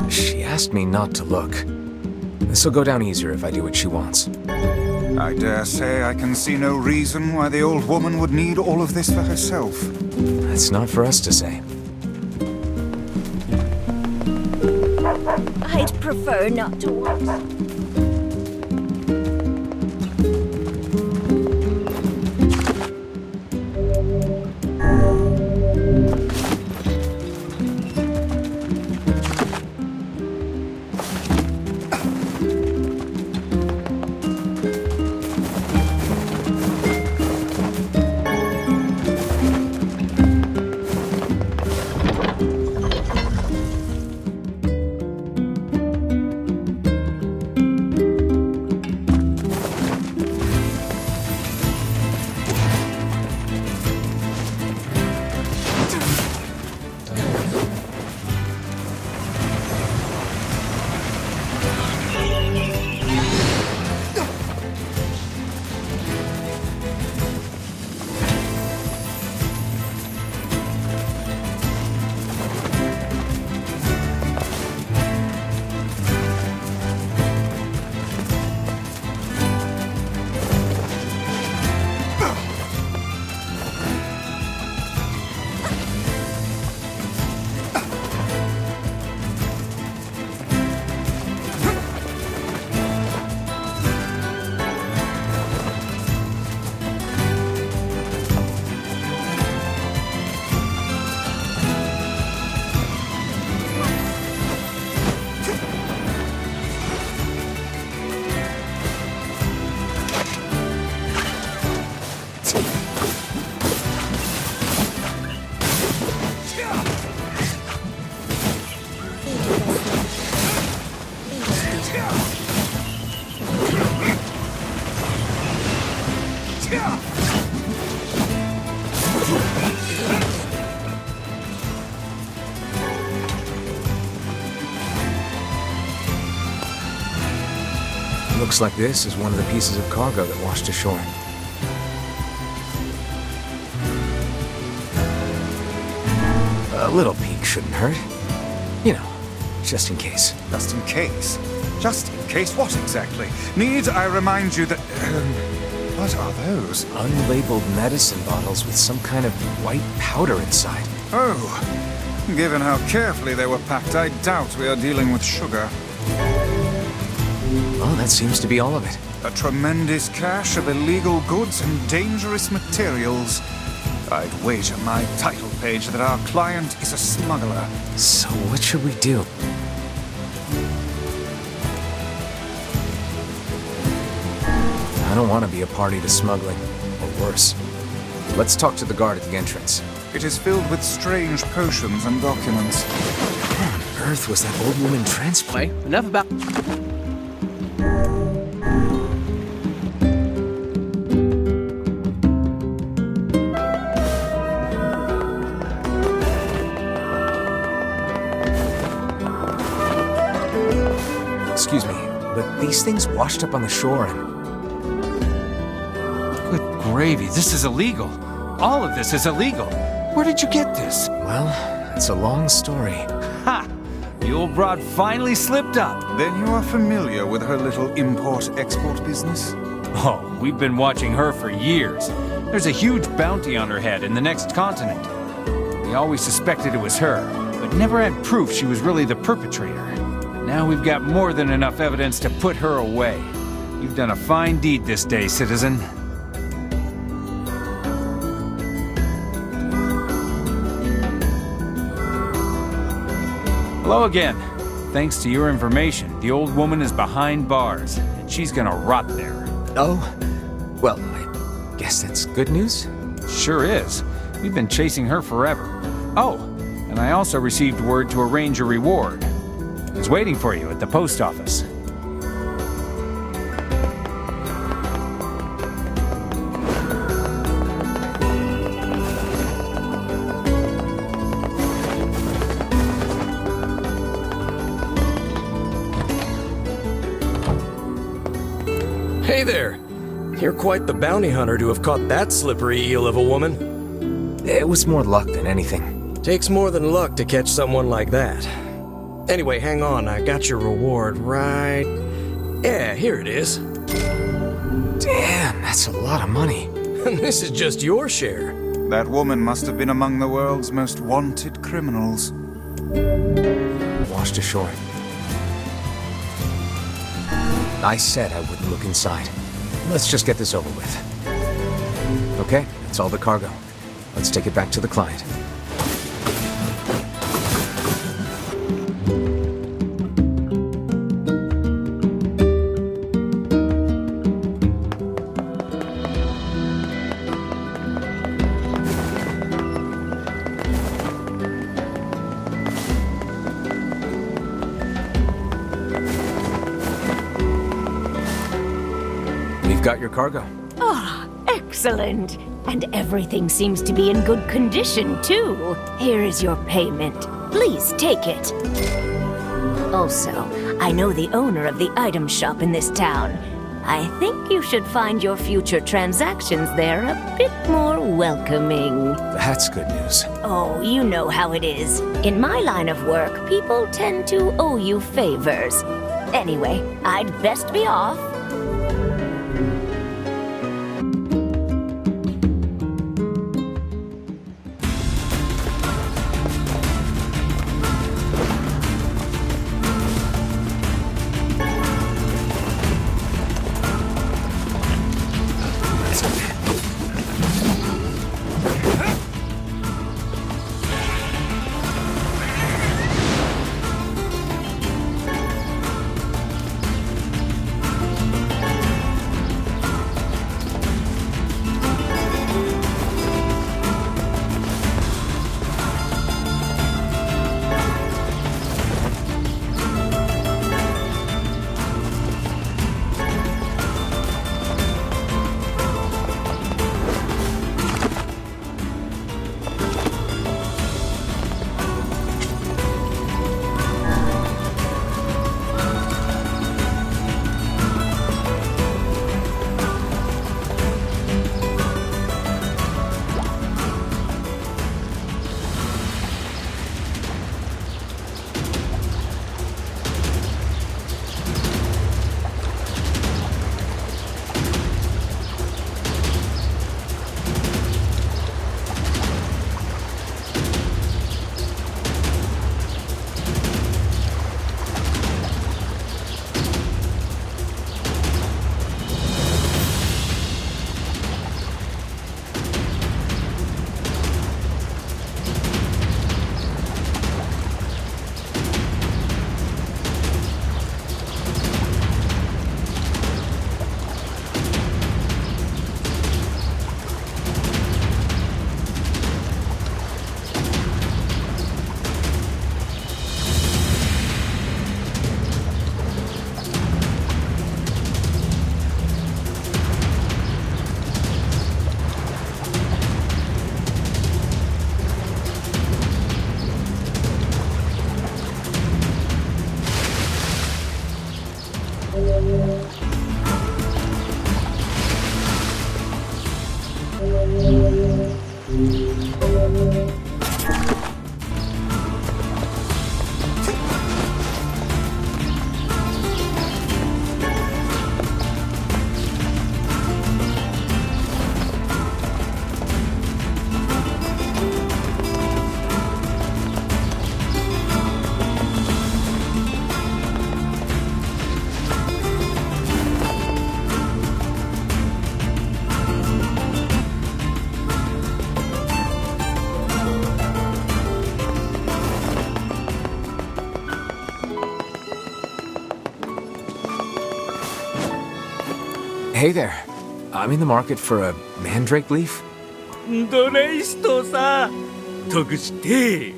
She asked me not to look. This'll go down easier if I do what she wants. I dare say I can see no reason why the old woman would need all of this for herself. That's not for us to say. I'd prefer not to watch. Looks like this is one of the pieces of cargo that washed ashore. A little peek shouldn't hurt. You know, just in case. Just in case? Just in case what exactly? Need I remind you that... what are those? Unlabeled medicine bottles with some kind of white powder inside. Oh, given how carefully they were packed, I doubt we are dealing with sugar. Well, that seems to be all of it. A tremendous cache of illegal goods and dangerous materials. I'd wager my title page that our client is a smuggler. So what should we do? I don't want to be a party to smuggling, or worse. Let's talk to the guard at the entrance. It is filled with strange potions and documents. Where on earth was that old woman transported? Wait, enough about... Excuse me, but these things washed up on the shore and... Good gravy, this is illegal. All of this is illegal. Where did you get this? Well, it's a long story. Ha! The old broad finally slipped up. Then you are familiar with her little import-export business? Oh, we've been watching her for years. There's a huge bounty on her head in the next continent. We always suspected it was her, but never had proof she was really the perpetrator. But now we've got more than enough evidence to put her away. You've done a fine deed this day, citizen. Hello again. Thanks to your information, the old woman is behind bars, and she's gonna rot there. Oh? Well, I guess that's good news? Sure is. We've been chasing her forever. Oh, and I also received word to arrange a reward. It's waiting for you at the post office. Hey there! You're quite the bounty hunter to have caught that slippery eel of a woman. It was more luck than anything. Takes more than luck to catch someone like that. Anyway, hang on, I got your reward right... Yeah, here it is. Damn, that's a lot of money. And this is just your share. That woman must have been among the world's most wanted criminals. Washed ashore. I said I wouldn't look inside. Let's just get this over with. Okay, that's all the cargo. Let's take it back to the client. Got your cargo. Ah, excellent. And everything seems to be in good condition, too. Here is your payment. Please take it. Also, I know the owner of the item shop in this town. I think you should find your future transactions there a bit more welcoming. That's good news. Oh, you know how it is. In my line of work, people tend to owe you favors. Anyway, I'd best be off. Hey there. I'm in the market for a mandrake leaf. ドレイストさ、得して。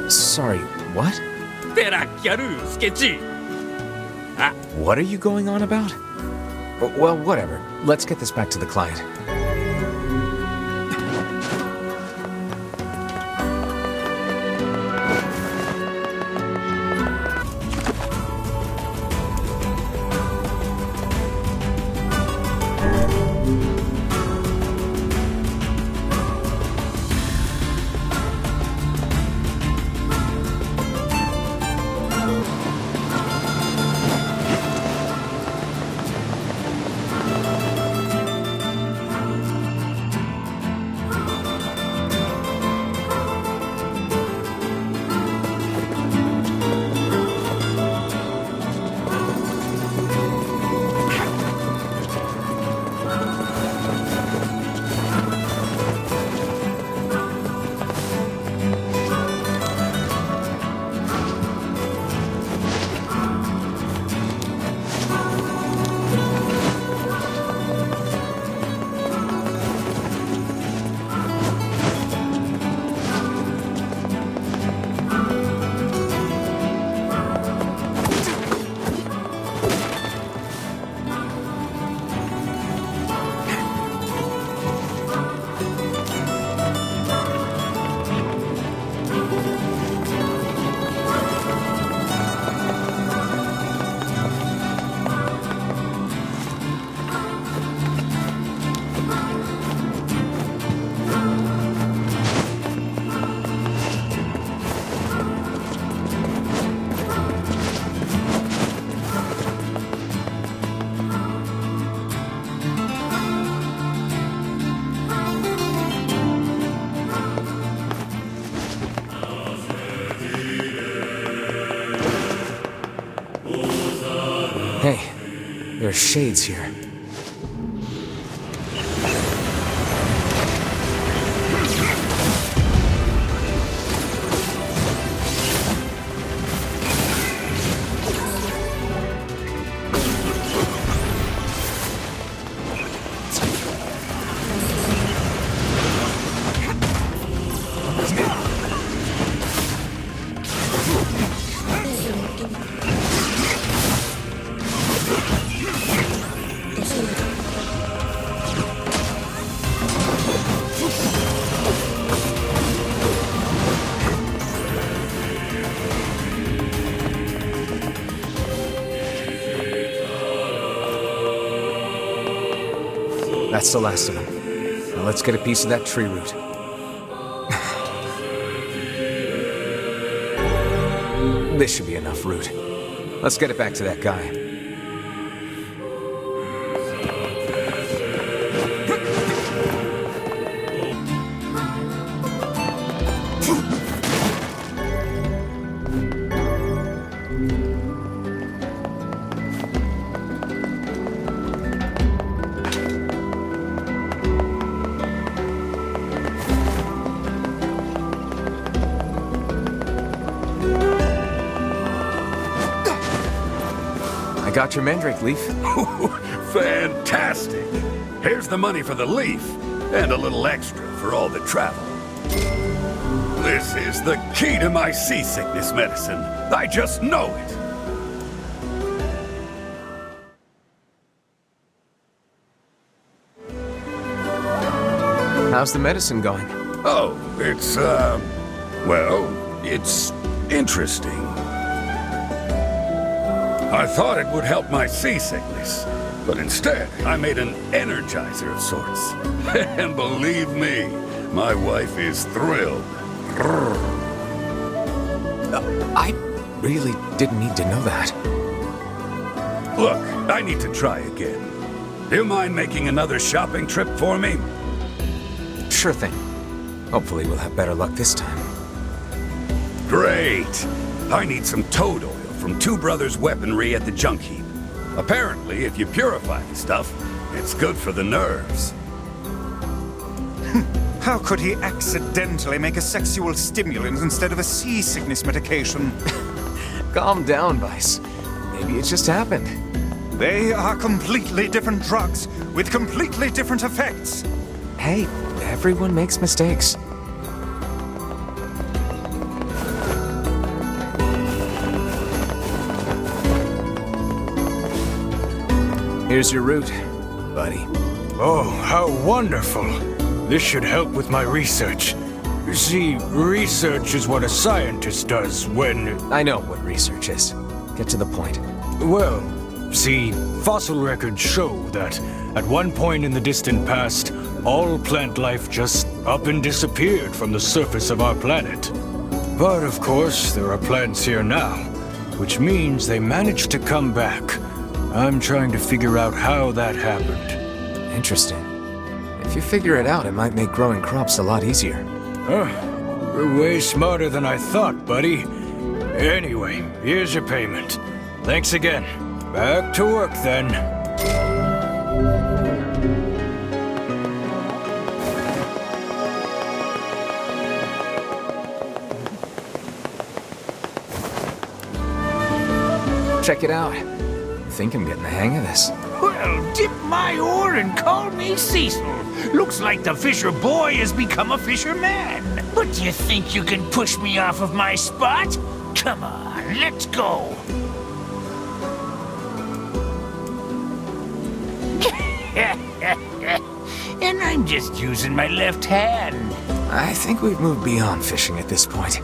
Sorry, what? ペラッキャルスケッチ。What are you going on about? Well, whatever. Let's get this back to the client. There are shades here. That's the last of them. Now let's get a piece of that tree root. This should be enough root. Let's get it back to that guy. Got your mandrake leaf. Fantastic! Here's the money for the leaf, and a little extra for all the travel. This is the key to my seasickness medicine. I just know it. How's the medicine going? Oh, it's, well, it's interesting. I thought it would help my seasickness, but instead I made an energizer of sorts. And believe me, my wife is thrilled. I really didn't need to know that. Look, I need to try again. Do you mind making another shopping trip for me? Sure thing. Hopefully we'll have better luck this time. Great! I need some toad oil from Two Brothers Weaponry at the junk heap. Apparently, if you purify the stuff, it's good for the nerves. How could he accidentally make a sexual stimulant instead of a seasickness medication? Calm down, Vice. Maybe it just happened. They are completely different drugs with completely different effects. Hey, everyone makes mistakes. Here's your route, buddy. Oh, how wonderful. This should help with my research. You see, research is what a scientist does when... I know what research is. Get to the point. Well, see, fossil records show that at one point in the distant past, all plant life just up and disappeared from the surface of our planet. But of course, there are plants here now, which means they managed to come back. I'm trying to figure out how that happened. Interesting. If you figure it out, it might make growing crops a lot easier. You're way smarter than I thought, buddy. Anyway, here's your payment. Thanks again. Back to work, then. Check it out. I think I'm getting the hang of this. Well, dip my oar and call me Cecil. Looks like the fisher boy has become a fisherman. But do you think you can push me off of my spot? Come on, let's go. And I'm just using my left hand. I think we've moved beyond fishing at this point.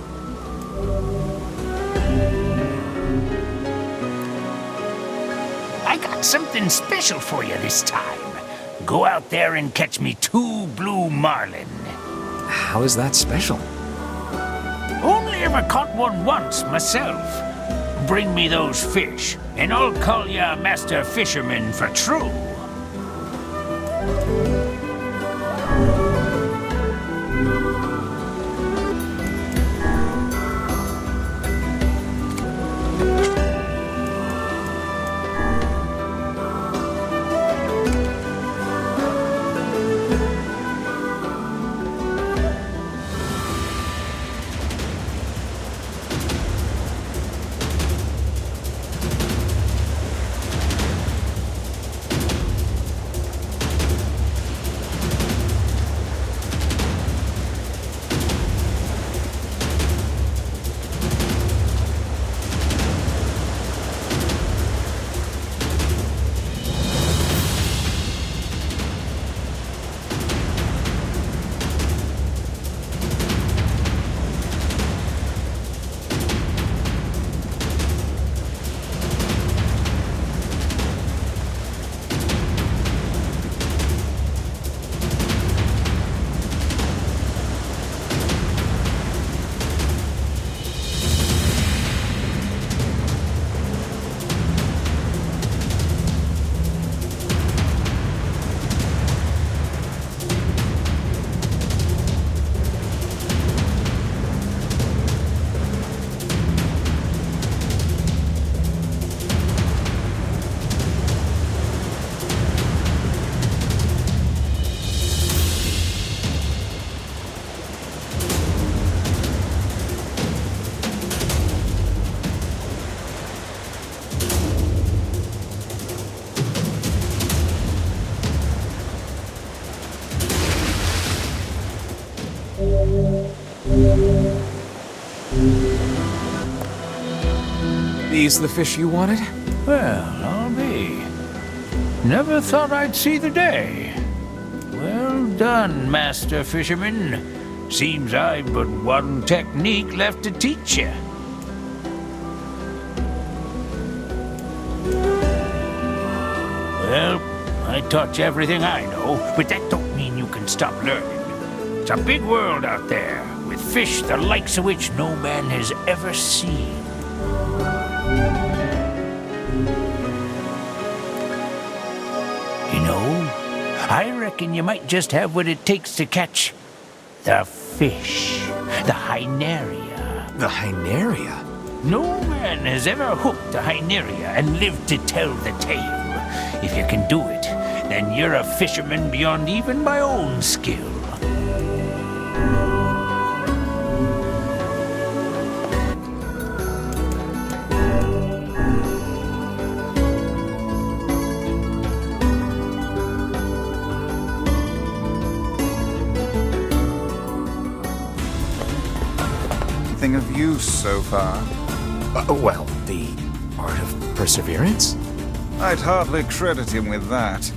I got something special for you this time. Go out there and catch me 2 blue marlin. How is that special? Only ever caught one once myself. Bring me those fish, and I'll call ya Master Fisherman for true. These the fish you wanted? Well, I'll be. Never thought I'd see the day. Well done, Master Fisherman. Seems I've but one technique left to teach you. Well, I taught you everything I know, but that don't mean you can stop learning. It's a big world out there, with fish the likes of which no man has ever seen. You know, I reckon you might just have what it takes to catch the fish, the Hyneria. The Hyneria? No man has ever hooked a Hyneria and lived to tell the tale. If you can do it, then you're a fisherman beyond even my own skill. Anything of use so far? Well, the art of perseverance? I'd hardly credit him with that.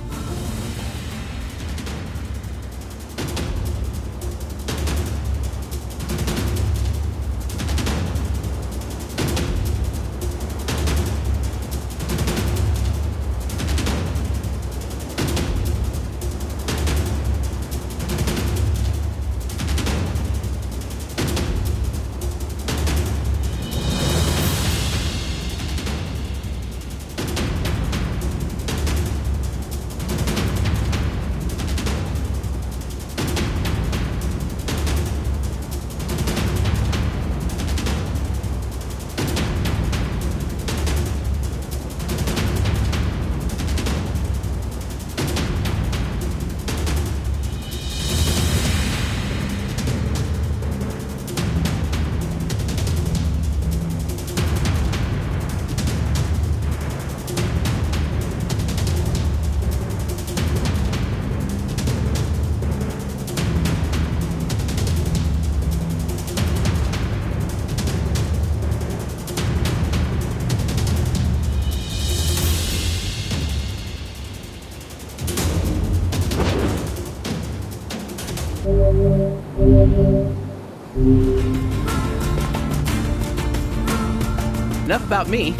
Enough about me.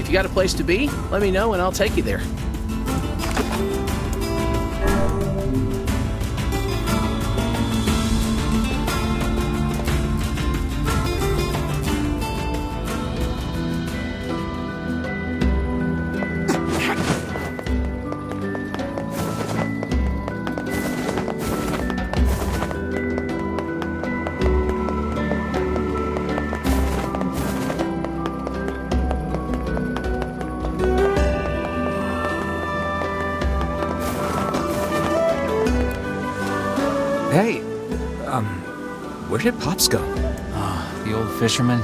If you got a place to be, let me know and I'll take you there. Hey, where did Pops go? Oh, the old fisherman.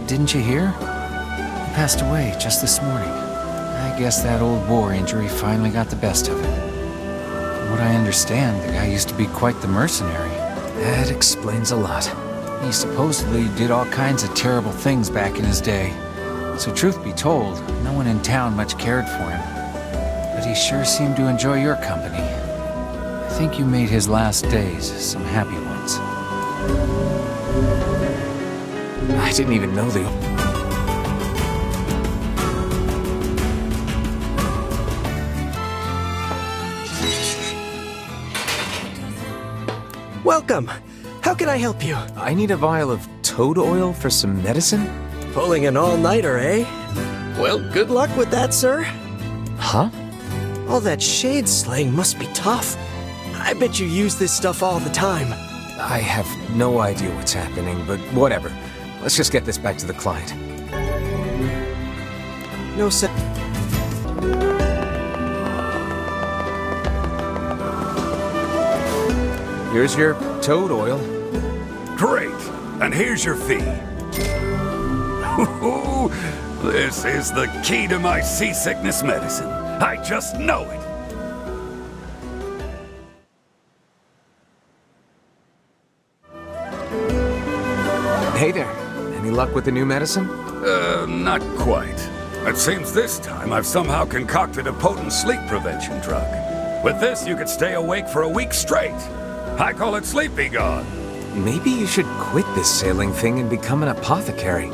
Didn't you hear? He passed away just this morning. I guess that old war injury finally got the best of him. From what I understand, the guy used to be quite the mercenary. That explains a lot. He supposedly did all kinds of terrible things back in his day. So truth be told, no one in town much cared for him. But he sure seemed to enjoy your company. I think you made his last days some happy ones. I didn't even know the... Welcome. How can I help you? I need a vial of toad oil for some medicine. Pulling an all-nighter, eh? Well, good luck with that, sir. Huh? All that shade slaying must be tough. I bet you use this stuff all the time. I have no idea what's happening, but whatever. Let's just get this back to the client. No, sir. Here's your toad oil. Great! And here's your fee. This is the key to my seasickness medicine. I just know it. Hey there. Any luck with the new medicine? Not quite. It seems this time I've somehow concocted a potent sleep prevention drug. With this, you could stay awake for a week straight. I call it Sleepy God. Maybe you should quit this sailing thing and become an apothecary.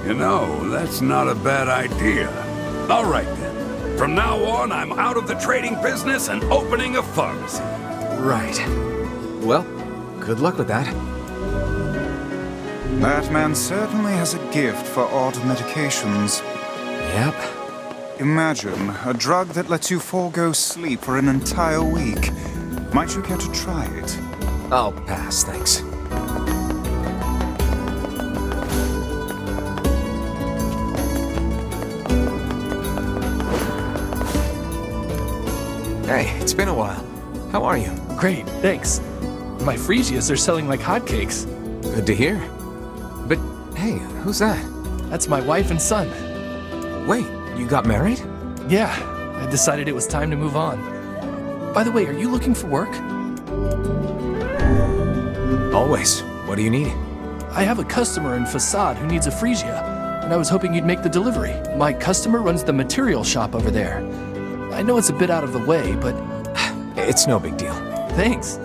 You know, that's not a bad idea. All right then. From now on, I'm out of the trading business and opening a pharmacy. Right. Well, good luck with that. That man certainly has a gift for odd medications. Yep. Imagine a drug that lets you forego sleep for an entire week. Might you care to try it? I'll pass, thanks. Hey, it's been a while. How are you? Great, thanks. My Fresias are selling like hotcakes. Good to hear. But, hey, who's that? That's my wife and son. Wait, you got married? Yeah, I decided it was time to move on. By the way, are you looking for work? Always. What do you need? I have a customer in Facade who needs a Fresia, and I was hoping you'd make the delivery. My customer runs the material shop over there. I know it's a bit out of the way, but... It's no big deal. Thanks.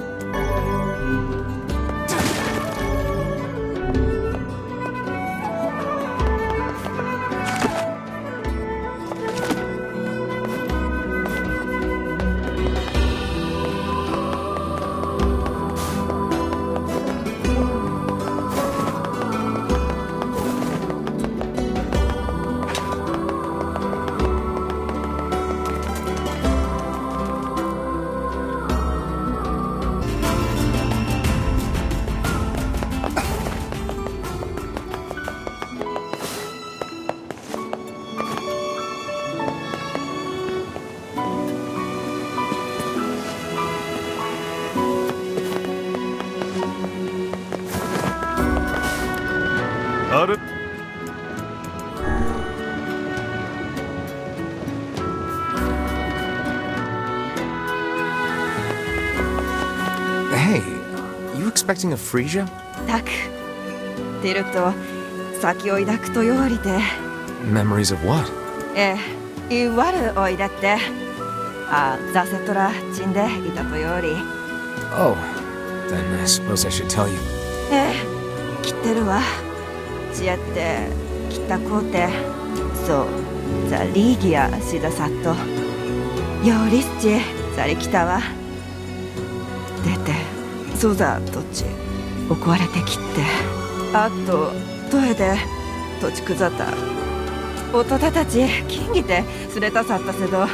Hey, you expecting a Fresia? たく出ると先を抱くとよりで Memories of what? いわるおいだってザセトラ死んでいたとより Oh, then I suppose I should tell you. 来てるわちやって来たこうてそうザリーギアシダサットよりっちザリ来たわ出てそうだどっち怒われてきってあとトエで土地くざった弟たち金ぎてすれたさったせど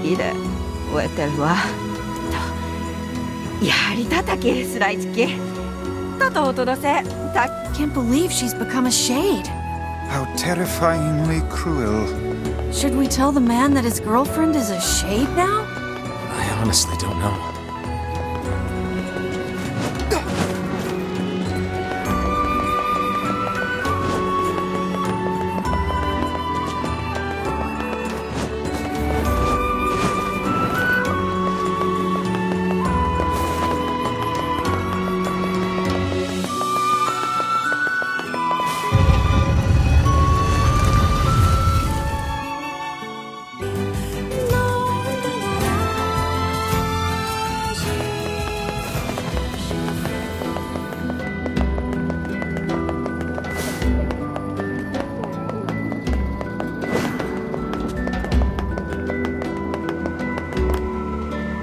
いいで終えてるわとやりたたきスライチキだと弟せた Can't believe she's become a shade. How terrifyingly cruel. Should we tell the man that his girlfriend is a shade now? I honestly don't know.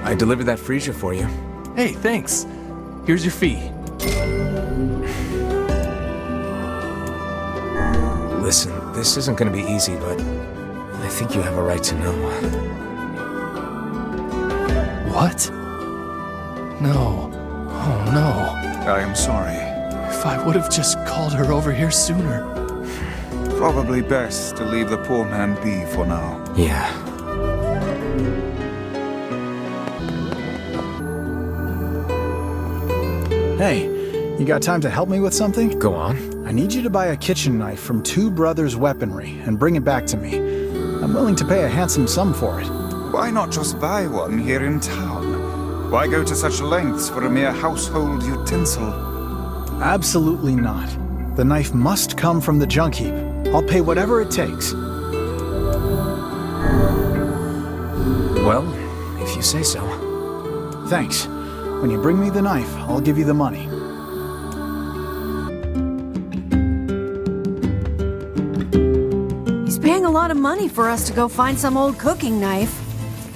I delivered that Fresia for you. Hey, thanks. Here's your fee. Listen, this isn't going to be easy, but I think you have a right to know. What? No. Oh, no. I am sorry. If I would have just called her over here sooner. Probably best to leave the poor man be for now. Yeah. Hey, you got time to help me with something? Go on. I need you to buy a kitchen knife from Two Brothers Weaponry and bring it back to me. I'm willing to pay a handsome sum for it. Why not just buy one here in town? Why go to such lengths for a mere household utensil? Absolutely not. The knife must come from the junk heap. I'll pay whatever it takes. Well, if you say so. Thanks. When you bring me the knife, I'll give you the money. He's paying a lot of money for us to go find some old cooking knife.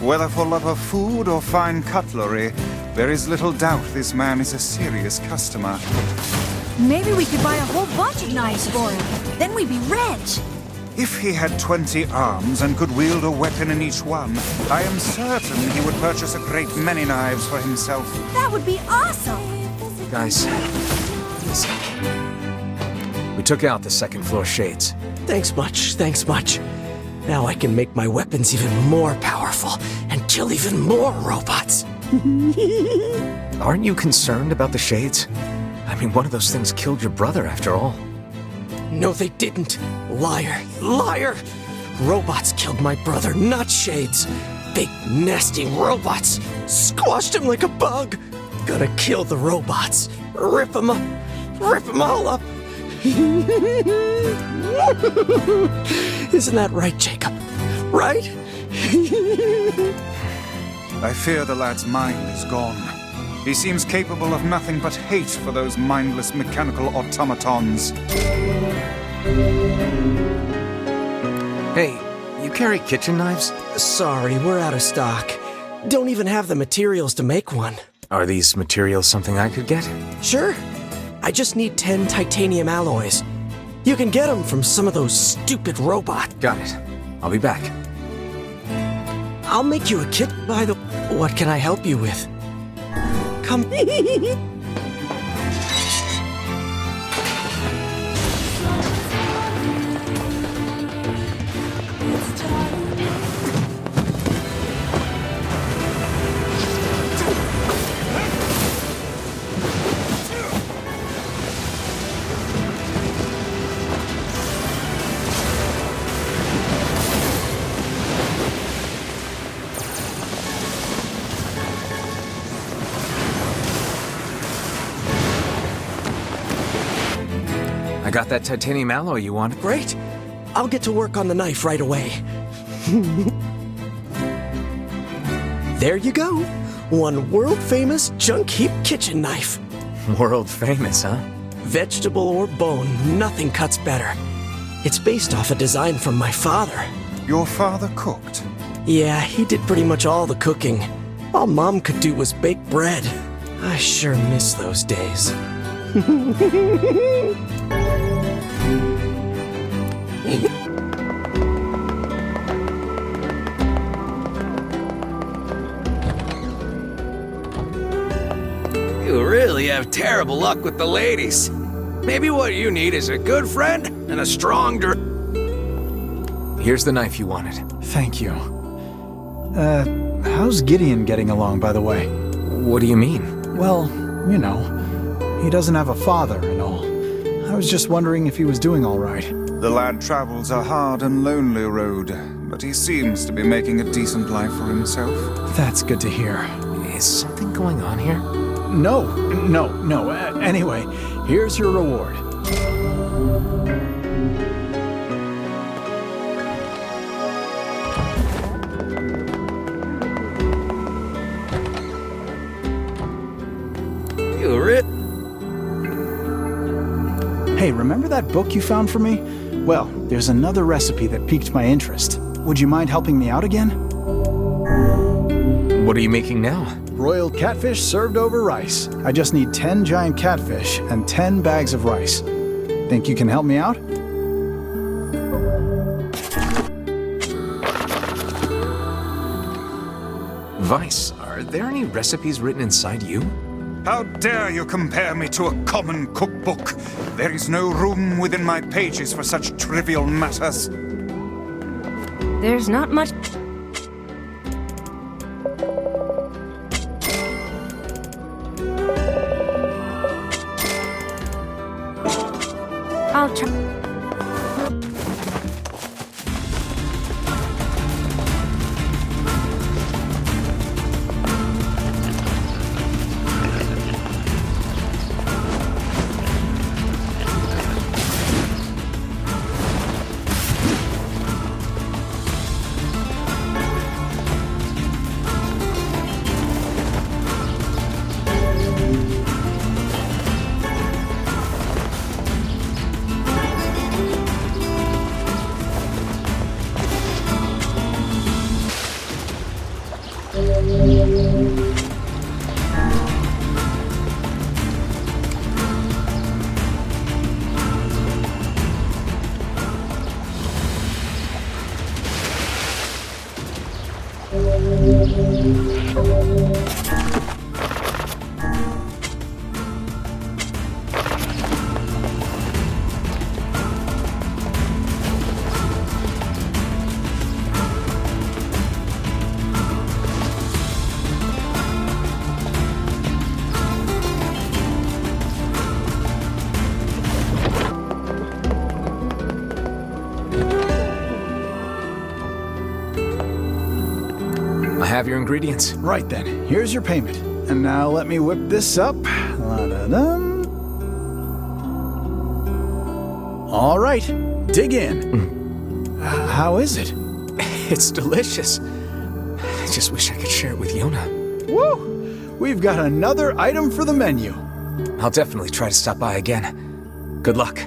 Whether for love of food or fine cutlery, there is little doubt this man is a serious customer. Maybe we could buy a whole bunch of knives for him. Then we'd be rich. If he had 20 arms and could wield a weapon in each one, I am certain he would purchase a great many knives for himself. That would be awesome. Guys, listen. We took out the second floor shades. Thanks much. Now I can make my weapons even more powerful and kill even more robots. Aren't you concerned about the shades? I mean, one of those things killed your brother after all. No, they didn't. Liar! Robots killed my brother, not shades. Big, nasty robots. Squashed him like a bug. Gonna kill the robots. Rip them up. Rip them all up. Isn't that right, Jacob? Right? I fear the lad's mind is gone. He seems capable of nothing but hate for those mindless mechanical automatons. Hey, you carry kitchen knives? Sorry, we're out of stock. Don't even have the materials to make one. Are these materials something I could get? Sure. I just need 10 titanium alloys. You can get them from some of those stupid robots. Got it. I'll be back. I'll make you a kit by the... What can I help you with? Come... I got that titanium alloy you wanted. Great. I'll get to work on the knife right away. There you go. One world-famous junk heap kitchen knife. World famous, huh? Vegetable or bone, nothing cuts better. It's based off a design from my father. Your father cooked? Yeah, he did pretty much all the cooking. All Mom could do was bake bread. I sure miss those days. You really have terrible luck with the ladies. Maybe what you need is a good friend and a strong Here's the knife you wanted. Thank you. How's Gideon getting along, by the way? What do you mean? Well, you know, he doesn't have a father and all. I was just wondering if he was doing all right. The lad travels a hard and lonely road, but he seems to be making a decent life for himself. That's good to hear. Is something going on here? No. Anyway, here's your reward. Hey, remember that book you found for me? Well, there's another recipe that piqued my interest. Would you mind helping me out again? What are you making now? Broiled catfish served over rice. I just need 10 giant catfish and 10 bags of rice. Think you can help me out? Vice, are there any recipes written inside you? How dare you compare me to a common cookbook? There is no room within my pages for such trivial matters. There's not much... I'll try... I have your ingredients. Right then, here's your payment. And now let me whip this up. La-da-dum. All right, dig in. How is it? It's delicious. I just wish I could share it with Yona. Woo! We've got another item for the menu. I'll definitely try to stop by again. Good luck.